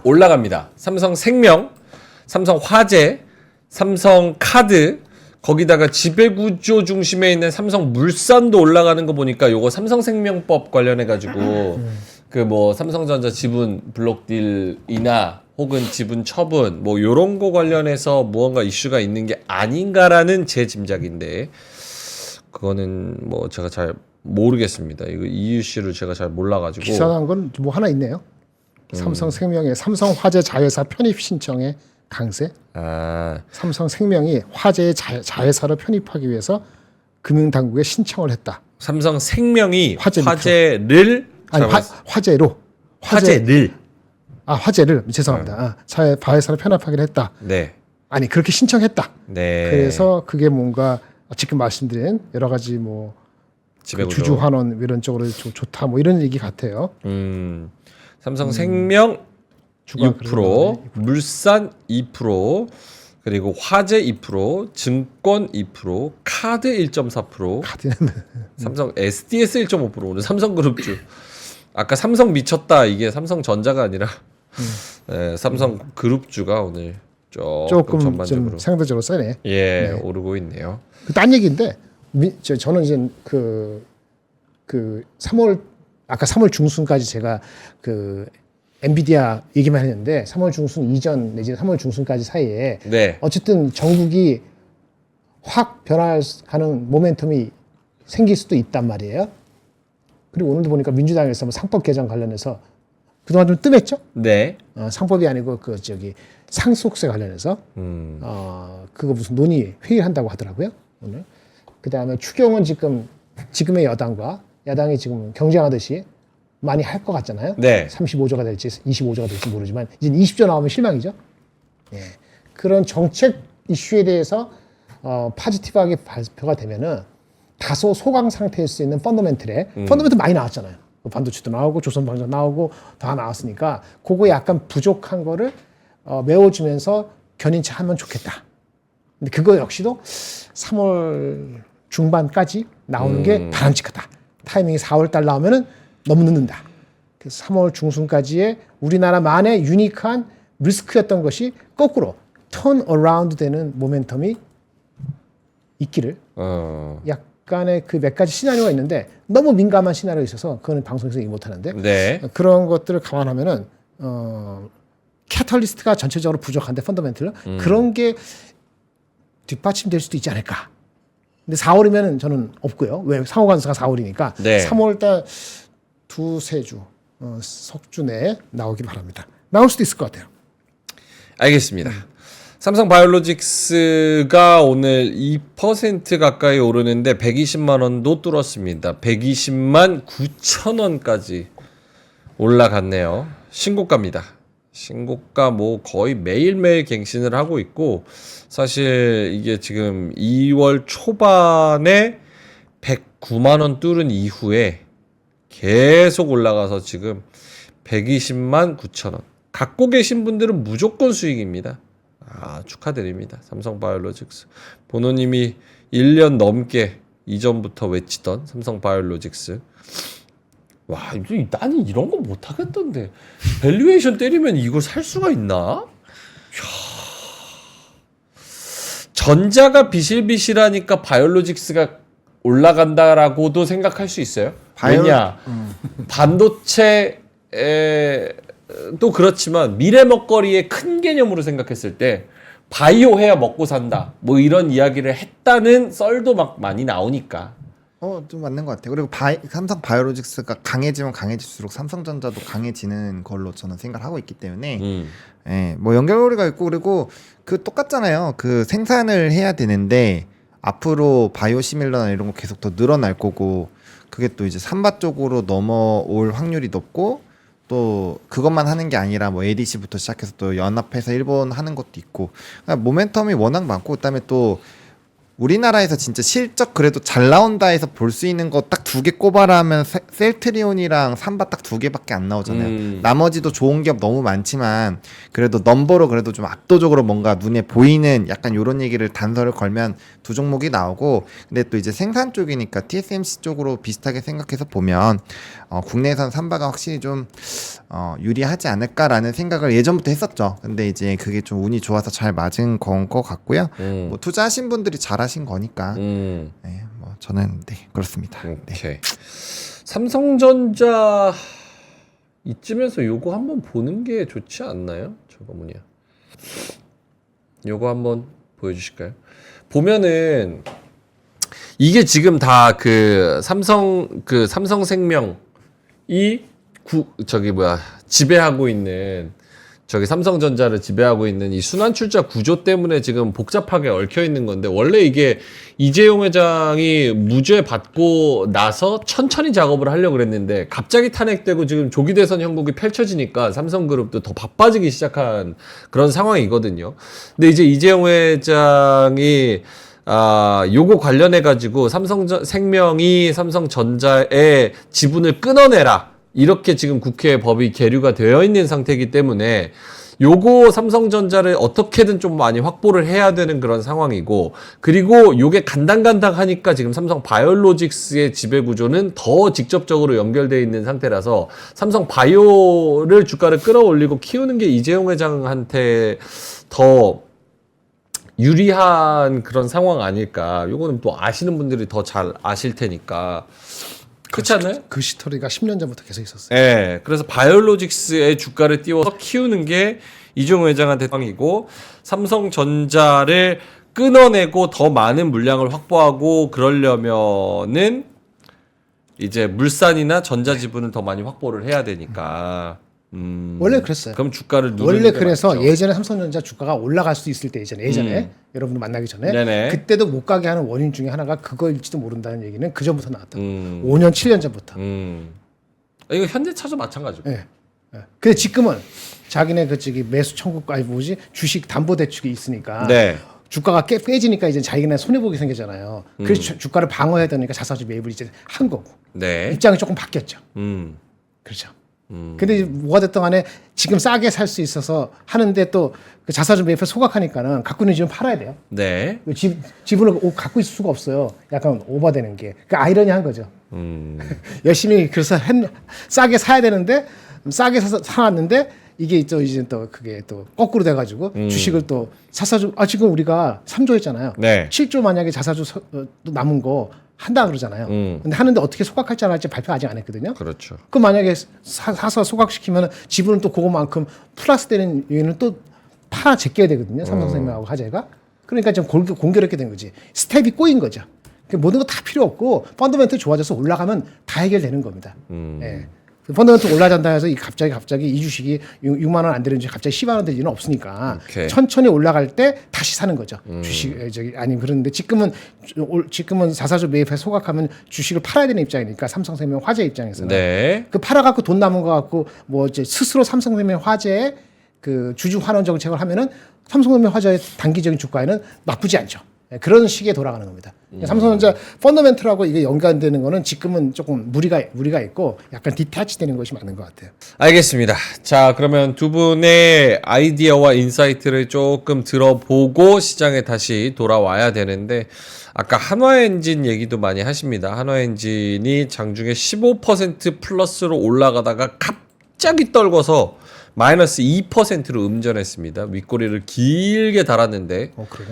올라갑니다. 삼성생명, 삼성화재, 삼성카드, 거기다가 지배구조 중심에 있는 삼성물산도 올라가는 거 보니까 요거 삼성생명법 관련해가지고 그 뭐 삼성전자 지분 블록딜이나 혹은 지분 처분 뭐 요런 거 관련해서 무언가 이슈가 있는 게 아닌가라는 제 짐작인데 그거는 뭐 제가 잘 모르겠습니다. 이거 이유씨를 제가 잘 몰라가지고. 기사한 건 뭐 하나 있네요. 삼성생명의 삼성화재 자회사 편입 신청에 강세. 삼성생명이 화재의 자회사로 편입하기 위해서 금융당국에 신청을 했다. 삼성생명이 화재를 화재를 죄송합니다. 자회사로 편입하기로 했다. 네. 아니 그렇게 신청했다. 네. 그래서 그게 뭔가 지금 말씀드린 여러 가지 뭐 그 주주 환원 이런 쪽으로 좋다 뭐 이런 얘기 같아요. 삼성생명 6%, 물산 2%, 그리고 화재 2%, 증권 2%, 카드 1.4%, 카드는 삼성 SDS 1.5%. 오늘 삼성그룹주. 아까 삼성 미쳤다 이게 삼성전자가 아니라 삼성그룹주가 오늘 조금 좀 전반적으로 상대적으로 세네. 예 오르고 있네요. 딴 얘기인데 저는 이제 그 3월 아까 3월 중순까지 제가 그 엔비디아 얘기만 했는데 3월 중순 이전 내지는 3월 중순까지 사이에 네. 어쨌든 전국이 확 변화하는 모멘텀이 생길 수도 있단 말이에요. 그리고 오늘도 보니까 민주당에서 뭐 상법 개정 관련해서 그동안 좀 뜸했죠? 네. 상법이 아니고 그 상속세 관련해서 그거 무슨 논의 회의를 한다고 하더라고요 오늘. 그 다음에 추경은 지금의 여당과 야당이 지금 경쟁하듯이 많이 할 것 같잖아요. 네. 35조가 될지 25조가 될지 모르지만 이제 20조 나오면 실망이죠. 예. 그런 정책 이슈에 대해서 파지티브하게 발표가 되면은 다소 소강 상태일 수 있는 펀더멘털 많이 나왔잖아요. 반도체도 나오고 조선방도 나오고 다 나왔으니까 그거 약간 부족한 거를 메워주면서 견인차 하면 좋겠다. 근데 그거 역시도 3월 중반까지 나오는 게 바람직하다. 타이밍이 4월 달 나오면은 너무 늦는다. 그래서 3월 중순까지의 우리나라만의 유니크한 리스크였던 것이 거꾸로 턴 어라운드 되는 모멘텀이 있기를 약간의 그 몇 가지 시나리오가 있는데 너무 민감한 시나리오가 있어서 그거는 방송에서 얘기 못 하는데 네. 그런 것들을 감안하면은 캐탈리스트가 전체적으로 부족한데 펀더멘털 그런 게 뒷받침될 수도 있지 않을까. 근데 4월이면은 저는 없고요. 왜 상호관수가 4월이니까 네. 3월달 두세 주 석주 내에 나오길 바랍니다. 나올 수도 있을 것 같아요. 알겠습니다. 삼성바이오로직스가 오늘 2% 가까이 오르는데 120만 원도 뚫었습니다. 120만 9천 원까지 올라갔네요. 신고가입니다. 신고가 뭐 거의 매일매일 갱신을 하고 있고 사실 이게 지금 2월 초반에 109만 원 뚫은 이후에 계속 올라가서 지금 120만 9천 원. 갖고 계신 분들은 무조건 수익입니다. 축하드립니다. 삼성바이오로직스. 보노님이 1년 넘게 이전부터 외치던 삼성바이오로직스. 와, 나는 이런 거 못하겠던데. 밸류에이션 때리면 이걸 살 수가 있나? 전자가 비실비실하니까 바이오로직스가 올라간다라고도 생각할 수 있어요. 왜냐, 반도체에 또 그렇지만 미래 먹거리의 큰 개념으로 생각했을 때 바이오 해야 먹고 산다. 뭐 이런 이야기를 했다는 썰도 막 많이 나오니까. 좀 맞는 것 같아요. 그리고 삼성 바이오로직스가 강해지면 강해질수록 삼성전자도 강해지는 걸로 저는 생각을 하고 있기 때문에 예, 뭐 연결고리가 있고 그리고 그 똑같잖아요. 그 생산을 해야 되는데 앞으로 바이오시밀러나 이런 거 계속 더 늘어날 거고 그게 또 이제 삼바 쪽으로 넘어올 확률이 높고 또 그것만 하는 게 아니라 뭐 ADC부터 시작해서 또 연합해서 일본 하는 것도 있고 그러니까 모멘텀이 워낙 많고 그다음에 또 우리나라에서 진짜 실적 그래도 잘 나온다 해서 볼 수 있는 거 딱 2개 꼽아라면 셀트리온이랑 삼바 딱 2개밖에 안 나오잖아요. 나머지도 좋은 기업 너무 많지만 그래도 넘버로 그래도 좀 압도적으로 뭔가 눈에 보이는 약간 요런 얘기를 단서를 걸면 두 종목이 나오고 근데 또 이제 생산 쪽이니까 TSMC 쪽으로 비슷하게 생각해서 보면 국내에선 삼바가 확실히 좀 유리하지 않을까라는 생각을 예전부터 했었죠. 근데 이제 그게 좀 운이 좋아서 잘 맞은 건 것 같고요. 뭐 투자하신 분들이 잘하신 거니까 네, 뭐 저는 네 그렇습니다. 오케이. 삼성전자 이쯤에서 요거 한번 보는 게 좋지 않나요? 저거 뭐냐? 요거 한번 보여주실까요? 보면은 이게 지금 다 그 삼성생명이 지배하고 있는 저기 삼성전자를 지배하고 있는 이 순환 출자 구조 때문에 지금 복잡하게 얽혀 있는 건데 원래 이게 이재용 회장이 무죄 받고 나서 천천히 작업을 하려고 그랬는데 갑자기 탄핵되고 지금 조기 대선 형국이 펼쳐지니까 삼성그룹도 더 바빠지기 시작한 그런 상황이거든요. 근데 이제 이재용 회장이 요거 관련해 가지고 삼성생명이 삼성전자의 지분을 끊어내라. 이렇게 지금 국회에 법이 계류가 되어 있는 상태이기 때문에 요거 삼성전자를 어떻게든 좀 많이 확보를 해야 되는 그런 상황이고, 그리고 요게 간당간당하니까 지금 삼성 바이오로직스의 지배 구조는 더 직접적으로 연결되어 있는 상태라서 삼성 바이오를 주가를 끌어올리고 키우는 게 이재용 회장한테 더 유리한 그런 상황 아닐까. 요거는 또 아시는 분들이 더 잘 아실 테니까. 그렇지 않나요? 그 시터리가 10년 전부터 계속 있었어요. 네, 그래서 바이오로직스의 주가를 띄워서 키우는 게 이재용 회장한테 상이고, 삼성전자를 끊어내고 더 많은 물량을 확보하고 그러려면은 이제 물산이나 전자지분을 더 많이 확보를 해야 되니까. 원래 그랬어요. 그럼 주가를 누르는 원래 게 그래서 맞죠. 예전에 삼성전자 주가가 올라갈 수 있을 때 예전에 여러분들 만나기 전에 네네. 그때도 못 가게 하는 원인 중에 하나가 그거일지도 모른다는 얘기는 그 전부터 나왔다. 5년 7년 전부터. 이거 현대차도 마찬가지고. 예. 근데 지금은 자기네 그쪽이 매수 청구 아니 뭐지 주식 담보 대출이 있으니까 네. 주가가 깨지니까 이제 자기네 손해 보기 생기잖아요. 그래서 주가를 방어해야 되니까 자사주 매입을 이제 한 거고 네. 입장이 조금 바뀌었죠. 그렇죠. 근데 이제 뭐가 됐든 간에 지금 싸게 살 수 있어서 하는데 또 그 자사주 매입에 소각하니까는 갖고 있는 집은 팔아야 돼요. 네. 지분을 갖고 있을 수가 없어요. 약간 오버되는 게. 그 아이러니한 거죠. 열심히 그래서 싸게 사야 되는데 싸게 사놨는데 이게 또 이제 또 그게 또 거꾸로 돼가지고 주식을 또 자사주 지금 우리가 3조 했잖아요. 네. 7조 만약에 자사주 또 남은 거 한다 그러잖아요. 근데 하는데 어떻게 소각할지 안 할지 발표 아직 안 했거든요. 그렇죠. 그 만약에 사서 소각시키면 지분은 또 그거만큼 플러스 되는 이유는 또 파 제껴야 되거든요. 삼성생명하고 화재가. 그러니까 좀 공교롭게 된 거지. 스텝이 꼬인 거죠. 모든 거 다 필요 없고 펀더멘트 좋아져서 올라가면 다 해결되는 겁니다. 예. 펀더멘트 올라간다 해서 갑자기 이 주식이 6만 원 안 되는 주식 갑자기 10만 원 될 일은 없으니까 오케이. 천천히 올라갈 때 다시 사는 거죠. 주식 아니 그런데 지금은 자사주 매입해 소각하면 주식을 팔아야 되는 입장이니까 삼성생명 화재 입장에서는 네. 그 팔아갖고 돈 남은 거 갖고 뭐 이제 스스로 삼성생명 화재에 그 주주 환원 정책을 하면은 삼성생명 화재의 단기적인 주가에는 나쁘지 않죠. 그런 식에 돌아가는 겁니다. 삼성전자 펀더멘트라고 이게 연관되는 거는 지금은 조금 무리가 있고 약간 디태치 되는 것이 맞는 것 같아요. 알겠습니다. 자, 그러면 두 분의 아이디어와 인사이트를 조금 들어보고 시장에 다시 돌아와야 되는데, 아까 한화엔진 얘기도 많이 하십니다. 한화엔진이 장중에 15% 플러스로 올라가다가 갑자기 떨궈서 마이너스 2%로 음전했습니다. 윗꼬리를 길게 달았는데. 그래요?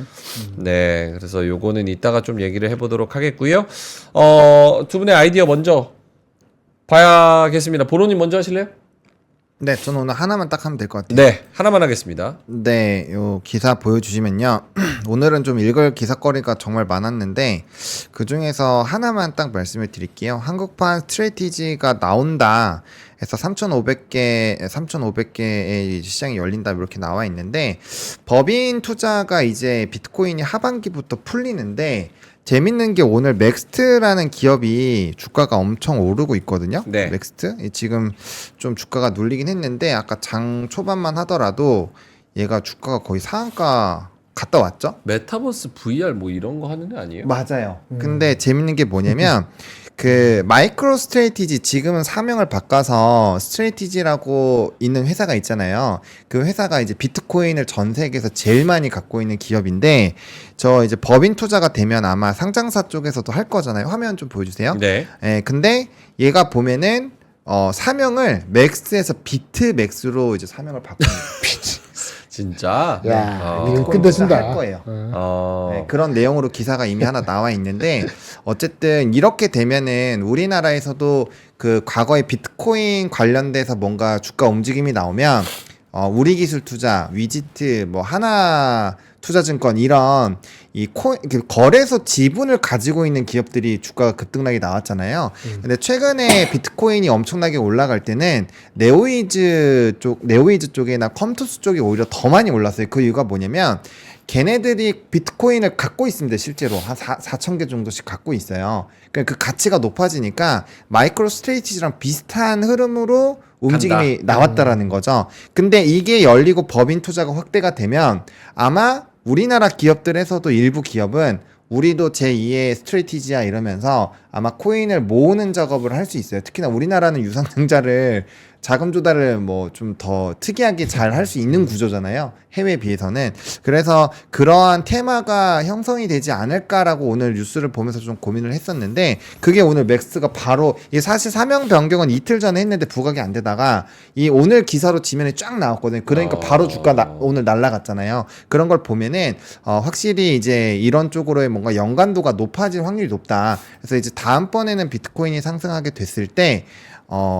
네, 그래서 요거는 이따가 좀 얘기를 해보도록 하겠고요. 두 분의 아이디어 먼저 봐야겠습니다. 보로님 먼저 하실래요? 네, 저는 오늘 하나만 딱 하면 될 것 같아요. 네, 하나만 하겠습니다. 네, 요 기사 보여주시면요. 오늘은 좀 읽을 기사거리가 정말 많았는데 그 중에서 하나만 딱 말씀을 드릴게요. 한국판 스트레티지가 나온다 해서 3,500개의 시장이 열린다 이렇게 나와 있는데, 법인 투자가 이제 비트코인이 하반기부터 풀리는데 재밌는 게 오늘 맥스트라는 기업이 주가가 엄청 오르고 있거든요. 네. 맥스트 지금 좀 주가가 눌리긴 했는데 아까 장 초반만 하더라도 얘가 주가가 거의 상한가 갔다 왔죠. 메타버스 VR 뭐 이런 거 하는 애 아니에요? 맞아요. 근데 재밌는 게 뭐냐면 그 마이크로 스트레티지, 지금은 사명을 바꿔서 스트레티지라고 있는 회사가 있잖아요. 그 회사가 이제 비트코인을 전 세계에서 제일 많이 갖고 있는 기업인데, 저 이제 법인 투자가 되면 아마 상장사 쪽에서도 할 거잖아요. 화면 좀 보여주세요. 네. 예, 근데 얘가 보면은 사명을 맥스에서 비트맥스로 이제 사명을 바꿉니다. 진짜? 야, 어. 이거 끝내준다. 할 거예요. 어. 네, 그런 내용으로 기사가 이미 하나 나와 있는데, 어쨌든 이렇게 되면은 우리나라에서도 그 과거에 비트코인 관련돼서 뭔가 주가 움직임이 나오면 우리 기술 투자, 위지트, 뭐 하나 투자증권 이런 이 거래소 지분을 가지고 있는 기업들이 주가가 급등락이 나왔잖아요. 근데 최근에 비트코인이 엄청나게 올라갈 때는 네오이즈 쪽이나 컴투스 쪽이 오히려 더 많이 올랐어요. 그 이유가 뭐냐면 걔네들이 비트코인을 갖고 있습니다. 실제로 한 4,000개 정도씩 갖고 있어요. 그러니까 그 가치가 높아지니까 마이크로 스트레이티지랑 비슷한 흐름으로 움직임이 나왔다라는 거죠. 근데 이게 열리고 법인 투자가 확대가 되면 아마 우리나라 기업들에서도 일부 기업은 우리도 제2의 스트레티지야 이러면서 아마 코인을 모으는 작업을 할 수 있어요. 특히나 우리나라는 유상증자를 자금 조달을 뭐 좀 더 특이하게 잘 할 수 있는 구조잖아요. 해외에 비해서는. 그래서 그러한 테마가 형성이 되지 않을까라고 오늘 뉴스를 보면서 좀 고민을 했었는데 그게 오늘 맥스가 바로 이 사실 사명 변경은 이틀 전에 했는데 부각이 안 되다가 이 오늘 기사로 지면에 쫙 나왔거든요. 그러니까 바로 주가 오늘 날라갔잖아요. 그런 걸 보면은 확실히 이제 이런 쪽으로의 뭔가 연관도가 높아질 확률이 높다. 그래서 이제 다음번에는 비트코인이 상승하게 됐을 때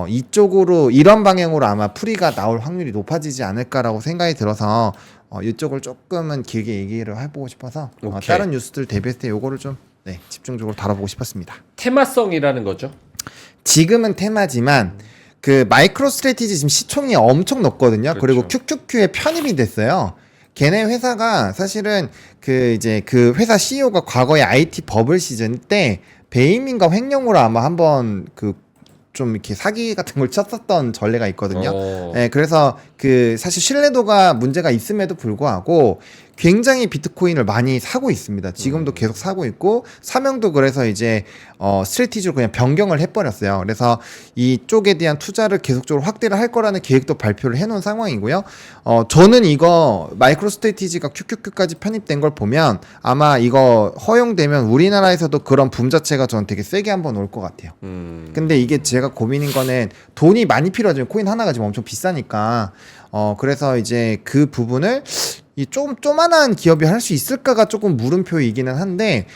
이쪽으로 이런 방향으로 아마 풀이가 나올 확률이 높아지지 않을까라고 생각이 들어서 이쪽을 조금은 길게 얘기를 해보고 싶어서 다른 뉴스들 대비했을 때 요거를 좀 집중적으로 다뤄보고 싶었습니다. 테마성이라는 거죠. 지금은 테마지만 그 마이크로 스트래티지 지금 시총이 엄청 높거든요. 그렇죠. 그리고 QQQ에 편입이 됐어요. 걔네 회사가 사실은 그 이제 그 회사 CEO가 과거에 IT 버블 시즌 때 배임인가 횡령으로 아마 한번 그 좀 이렇게 사기 같은 걸 쳤었던 전례가 있거든요. 네, 그래서 그 사실 신뢰도가 문제가 있음에도 불구하고 굉장히 비트코인을 많이 사고 있습니다. 지금도 계속 사고 있고 사명도 그래서 이제 스트래티지로 그냥 변경을 해버렸어요. 그래서 이쪽에 대한 투자를 계속적으로 확대를 할 거라는 계획도 발표를 해놓은 상황이고요. 저는 이거 마이크로 스트래티지가 QQQ까지 편입된 걸 보면 아마 이거 허용되면 우리나라에서도 그런 붐 자체가 저는 되게 세게 한번 올 것 같아요. 근데 이게 제가 고민인 거는 돈이 많이 필요하죠. 코인 하나가 지금 엄청 비싸니까. 그래서 이제 그 부분을 이 조만한 기업이 할 수 있을까가 조금 물음표이기는 한데,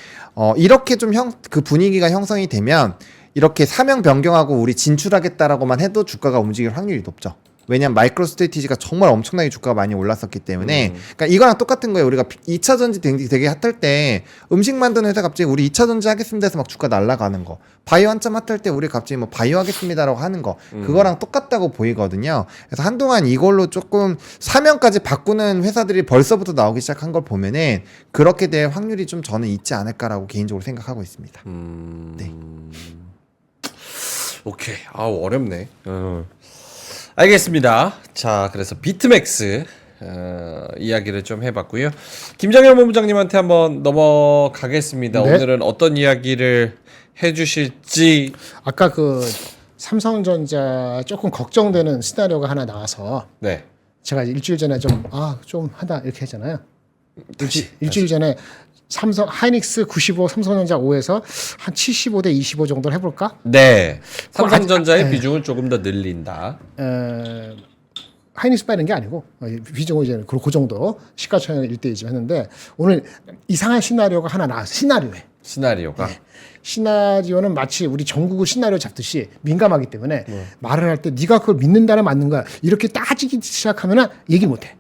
이렇게 좀 그 분위기가 형성이 되면, 이렇게 사명 변경하고 우리 진출하겠다라고만 해도 주가가 움직일 확률이 높죠. 왜냐면 마이크로 스트래티지가 정말 엄청나게 주가가 많이 올랐었기 때문에 그러니까 이거랑 똑같은 거예요. 우리가 2차 전지 되게 핫할 때 음식 만드는 회사 갑자기 우리 2차 전지 하겠습니다 해서 막 주가 날아가는 거, 바이오 한참 핫할 때 우리 갑자기 뭐 바이오 하겠습니다라고 하는 거, 그거랑 똑같다고 보이거든요. 그래서 한동안 이걸로 조금 사명까지 바꾸는 회사들이 벌써부터 나오기 시작한 걸 보면은 그렇게 될 확률이 좀 저는 있지 않을까라고 개인적으로 생각하고 있습니다. 네. 오케이. 어렵네. 알겠습니다. 자, 그래서 비트맥스 이야기를 좀 해봤고요. 김장현 본부장님한테 한번 넘어가겠습니다. 네. 오늘은 어떤 이야기를 해주실지. 아까 그 삼성전자 조금 걱정되는 시나리오가 하나 나와서 네. 제가 일주일 전에 좀 하다 이렇게 했잖아요. 일주일 전에 삼성 하이닉스 95, 삼성전자 5에서 한 75대 25 정도를 해볼까? 네. 삼성전자의 네. 비중을 조금 더 늘린다. 하이닉스 빼는 게 아니고 비중을 이제 그 정도 시가총액 1대1쯤 했는데 오늘 이상한 시나리오가 하나 나왔어요. 시나리오가. 네. 시나리오는 마치 우리 전국을 시나리오 잡듯이 민감하기 때문에 말을 할 때 네가 그걸 믿는다는 맞는 거야 이렇게 따지기 시작하면은 얘기 못해.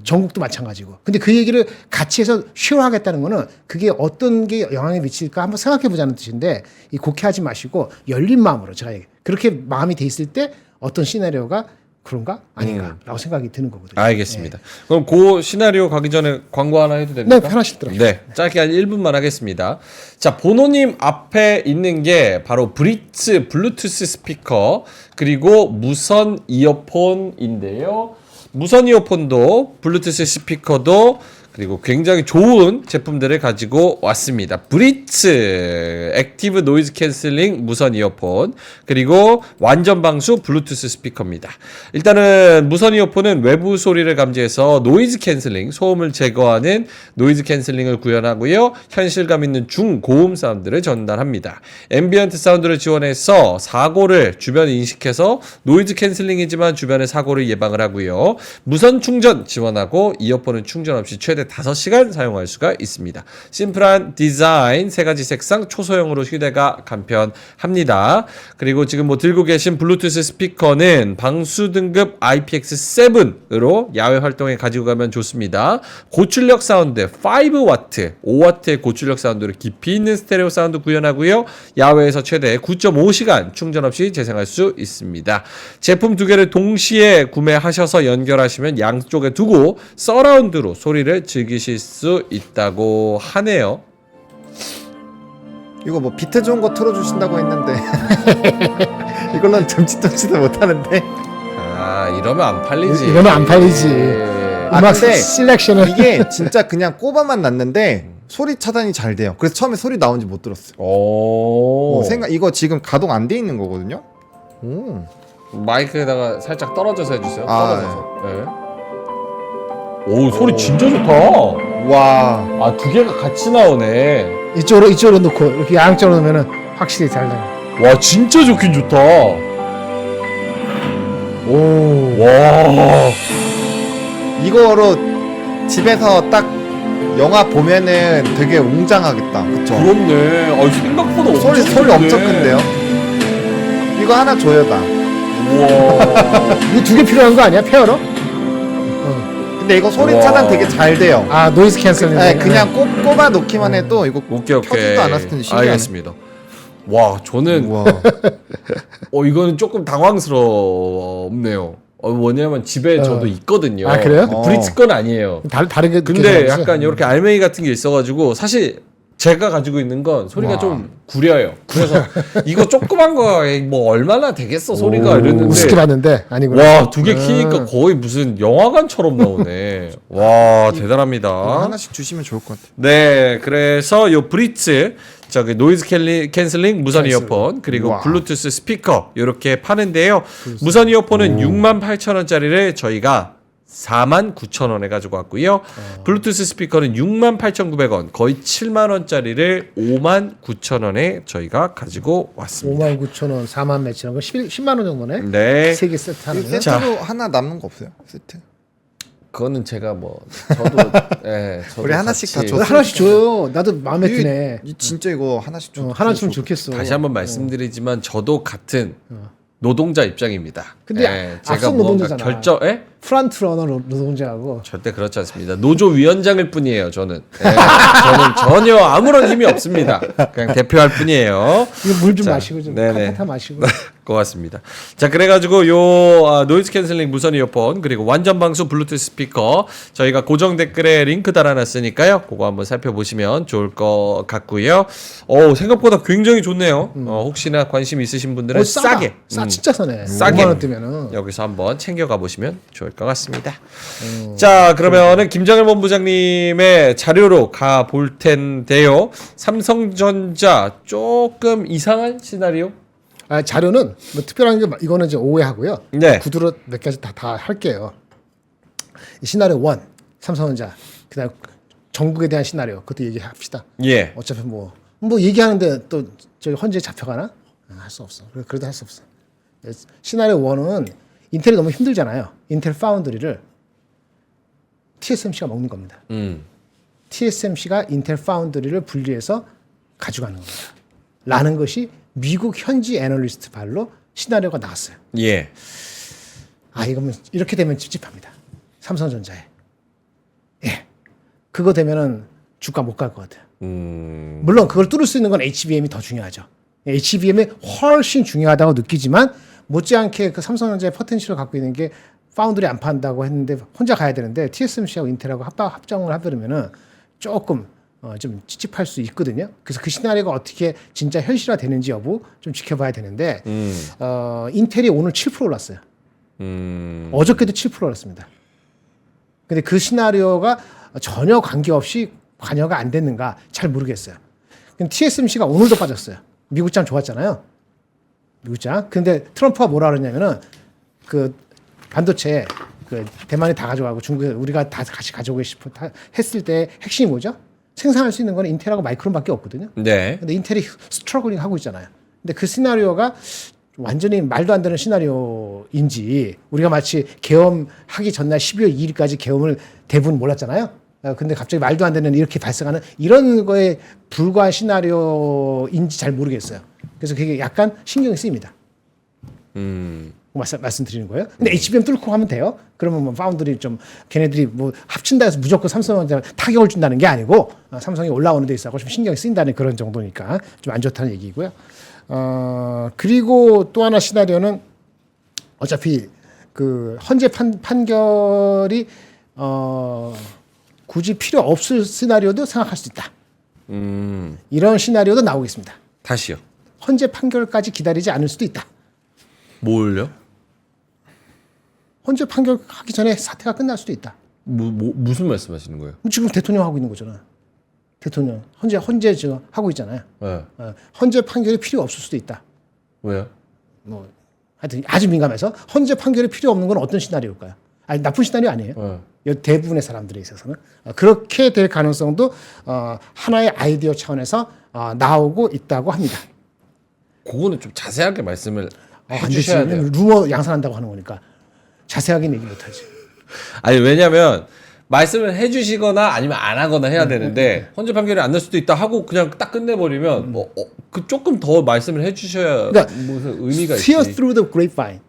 전국도 마찬가지고. 근데 그 얘기를 같이 해서 쉬워하겠다는 거는 그게 어떤 게 영향을 미칠까 한번 생각해 보자는 뜻인데 이 곡해하지 마시고 열린 마음으로 제가 그렇게 마음이 돼 있을 때 어떤 시나리오가 그런가 아닌가라고 생각이 드는 거거든요. 알겠습니다. 그럼 그 시나리오 가기 전에 광고 하나 해도 됩니까? 네, 편하시더라고요. 네, 짧게 한 1분만 하겠습니다. 자, 보노님 앞에 있는 게 바로 브리츠 블루투스 스피커 그리고 무선 이어폰인데요. 무선 이어폰도 블루투스 스피커도 그리고 굉장히 좋은 제품들을 가지고 왔습니다. 브리츠 액티브 노이즈 캔슬링 무선 이어폰 그리고 완전 방수 블루투스 스피커입니다. 일단은 무선 이어폰은 외부 소리를 감지해서 노이즈 캔슬링, 소음을 제거하는 노이즈 캔슬링을 구현하고요. 현실감 있는 중고음 사운드를 전달합니다. 앰비언트 사운드를 지원해서 사고를 주변에 인식해서 노이즈 캔슬링이지만 주변의 사고를 예방을 하고요. 무선 충전 지원하고 이어폰은 충전 없이 최대 5시간 사용할 수가 있습니다. 심플한 디자인, 3가지 색상, 초소형으로 휴대가 간편합니다. 그리고 지금 뭐 들고 계신 블루투스 스피커는 방수 등급 IPX7으로 야외 활동에 가지고 가면 좋습니다. 고출력 사운드 5W, 5W의 고출력 사운드로 깊이 있는 스테레오 사운드 구현하고요. 야외에서 최대 9.5시간 충전 없이 재생할 수 있습니다. 제품 2개를 동시에 구매하셔서 연결하시면 양쪽에 두고 서라운드로 소리를 즐기실 수 있다고 하네요. 이거 뭐 비트 좋은 거 틀어주신다고 했는데 이걸로는 듬칫듬칫도 못하는데. 이러면 안 팔리지. 이거는 안 팔리지. 음악 근데 셀렉션은 이게 진짜 그냥 꼽아만 놨는데 소리 차단이 잘 돼요. 그래서 처음에 소리 나온지 못 들었어요. 오. 이거 지금 가동 안 돼 있는 거거든요. 오. 마이크에다가 살짝 떨어져서 해주세요. 아, 떨어져서. 네. 오 소리 진짜 좋다. 와. 아 두 개가 같이 나오네. 이쪽으로 놓고 이렇게 양쪽으로 놓으면은 확실히 잘 나요. 와 진짜 좋긴 좋다. 오. 와. 이거로 집에서 딱 영화 보면은 되게 웅장하겠다. 그쵸? 그렇네. 아 생각보다 엄청 소리 크네. 엄청 큰데요? 이거 하나 줘요, 나. 우와. 이거 2개 필요한 거 아니야? 페어로? 근데 이거 소리 우와. 차단 되게 잘 돼요. 아 노이즈 캔슬링. 네, 그냥 꼽아 놓기만 해도 이거 오케이. 켜지도 않았을 텐데 신기하네. 알겠습니다. 와 저는 우와. 이거는 조금 당황스럽네요. 뭐냐면 집에 저도 있거든요. 아, 그래요? 브리츠 건 아니에요. 다르게 근데 느껴져야지. 약간 이렇게 알맹이 같은 게 있어가지고 사실 제가 가지고 있는 건 소리가 와. 좀 구려요. 그래서 이거 조그만 거 뭐 얼마나 되겠어 소리가 우습게 이랬는데 봤는데 아니구나. 와 두 개 키니까 거의 무슨 영화관처럼 나오네. 와 대단합니다. 하나씩 주시면 좋을 것 같아요. 네, 그래서 요 브리츠 저기 노이즈 캔슬링 무선 이어폰 그리고 우와. 블루투스 스피커 이렇게 파는데요. 무선 이어폰은 68,000원짜리를 저희가 49,000원에 가지고 왔고요. 블루투스 스피커는 68,900원, 거의 7만 원짜리를 59,000원에 저희가 가지고 왔습니다. 59,000원, 4만 몇천 원, 10만 원 정도네. 네, 세 개 세트 하는 거. 세트로 하나 남는 거 없어요? 세트? 그거는 제가 뭐 저도 예, 저도 우리 하나씩 다 같이 줬어요. 하나씩 줘요. 나도 마음에 드네. 진짜 이거 하나씩 줘. 하나 주면 좋겠어. 다시 한번 말씀드리지만 저도 같은 노동자 입장입니다. 근데 예, 제가 앞선 뭔가 노동자잖아. 결정, 프런트 러너 노동자하고 절대 그렇지 않습니다. 노조 위원장일 뿐이에요. 저는 저는 전혀 아무런 힘이 없습니다. 그냥 대표할 뿐이에요. 이거 물 좀 자, 마시고 좀 네네. 카타타 마시고. 고맙습니다. 자, 그래가지고 요 노이즈 캔슬링 무선 이어폰 그리고 완전 방수 블루투스 스피커 저희가 고정 댓글에 링크 달아놨으니까요. 그거 한번 살펴보시면 좋을 것 같고요. 생각보다 굉장히 좋네요. 혹시나 관심 있으신 분들은 싸다. 싸게 진짜 싸네. 싸게 5만 원대면은. 여기서 한번 챙겨가 보시면 좋을 것 같습니다. 자, 그러면은 김장일 본부장님의 자료로 가 볼 텐데요. 삼성전자 조금 이상한 시나리오? 자료는 뭐 특별한 게 이거는 이제 오해하고요. 네. 구두로 몇 가지 다 할게요. 이 시나리오 1 삼성전자 그다음 전국에 대한 시나리오 그것도 얘기합시다. 예. 어차피 뭐 얘기하는데 또 저기 헌재 잡혀가나? 할 수 없어. 그래도 할 수 없어. 시나리오 1은 인텔이 너무 힘들잖아요. 인텔 파운드리를 TSMC가 먹는 겁니다. TSMC가 인텔 파운드리를 분리해서 가져가는 겁니다. 라는 것이 미국 현지 애널리스트 발로 시나리오가 나왔어요. 예. 이거면 이렇게 되면 찝찝합니다. 삼성전자에. 예. 그거 되면은 주가 못 갈 것 같아요. 물론 그걸 뚫을 수 있는 건 HBM이 더 중요하죠. HBM이 훨씬 중요하다고 느끼지만 못지않게 그 삼성전자의 포텐셜을 갖고 있는 게 파운드리 안 판다고 했는데 혼자 가야 되는데 TSMC하고 인텔하고 합정을 하버리면은 조금 좀 찝찝할 수 있거든요. 그래서 그 시나리오가 어떻게 진짜 현실화되는지 여부 좀 지켜봐야 되는데 인텔이 오늘 7% 올랐어요. 어저께도 7% 올랐습니다. 근데 그 시나리오가 전혀 관계없이 관여가 안 됐는가 잘 모르겠어요. 근데 TSMC가 오늘도 빠졌어요. 미국장 좋았잖아요. 미국장. 근데 트럼프가 뭐라 그러냐면은 그 반도체 그 대만이 다 가져가고 중국에 우리가 다 같이 가져오고 싶어 했을 때 핵심이 뭐죠? 생산할 수 있는 건 인텔하고 마이크론밖에 없거든요. 네. 근데 인텔이 스트러글링 하고 있잖아요. 근데 그 시나리오가 완전히 말도 안 되는 시나리오인지 우리가 마치 계엄하기 전날 12월 2일까지 계엄을 대부분 몰랐잖아요. 근데 갑자기 말도 안 되는 이렇게 발생하는 이런 거에 불과한 시나리오인지 잘 모르겠어요. 그래서 그게 약간 신경이 쓰입니다. 말씀드리는 거예요. 근데 HBM 뚫고 하면 돼요. 그러면 뭐 파운드리 좀 걔네들이 뭐 합친다 해서 무조건 삼성한테 타격을 준다는 게 아니고 삼성이 올라오는 데 있어서 좀 신경이 쓰인다는 그런 정도니까 좀 안 좋다는 얘기고요. 그리고 또 하나 시나리오는 어차피 그 헌재 판결이 굳이 필요 없을 시나리오도 생각할 수 있다. 이런 시나리오도 나오겠습니다. 다시요. 헌재 판결까지 기다리지 않을 수도 있다. 뭘요? 헌재 판결하기 전에 사태가 끝날 수도 있다. 무슨 말씀하시는 거예요? 지금 대통령 하고 있는 거잖아. 대통령 헌재 지금 하고 있잖아요. 네. 헌재 판결이 필요 없을 수도 있다. 왜요? 뭐 하여튼 아주 민감해서 헌재 판결이 필요 없는 건 어떤 시나리오일까요? 아니 나쁜 시나리오 아니에요. 대부분의 사람들에 있어서는 그렇게 될 가능성도 하나의 아이디어 차원에서 나오고 있다고 합니다. 그거는 좀 자세하게 말씀을 안 해주셔야 되지. 돼요. 루머 양산한다고 하는 거니까 자세하게 얘기 못하지. 아니 왜냐면 말씀을 해주시거나 아니면 안 하거나 해야 되는데 헌재 판결이 안 날 수도 있다 하고 그냥 딱 끝내버리면 그 조금 더 말씀을 해주셔야 그러니까 무슨 의미가 Hear 있지. through the grapevine.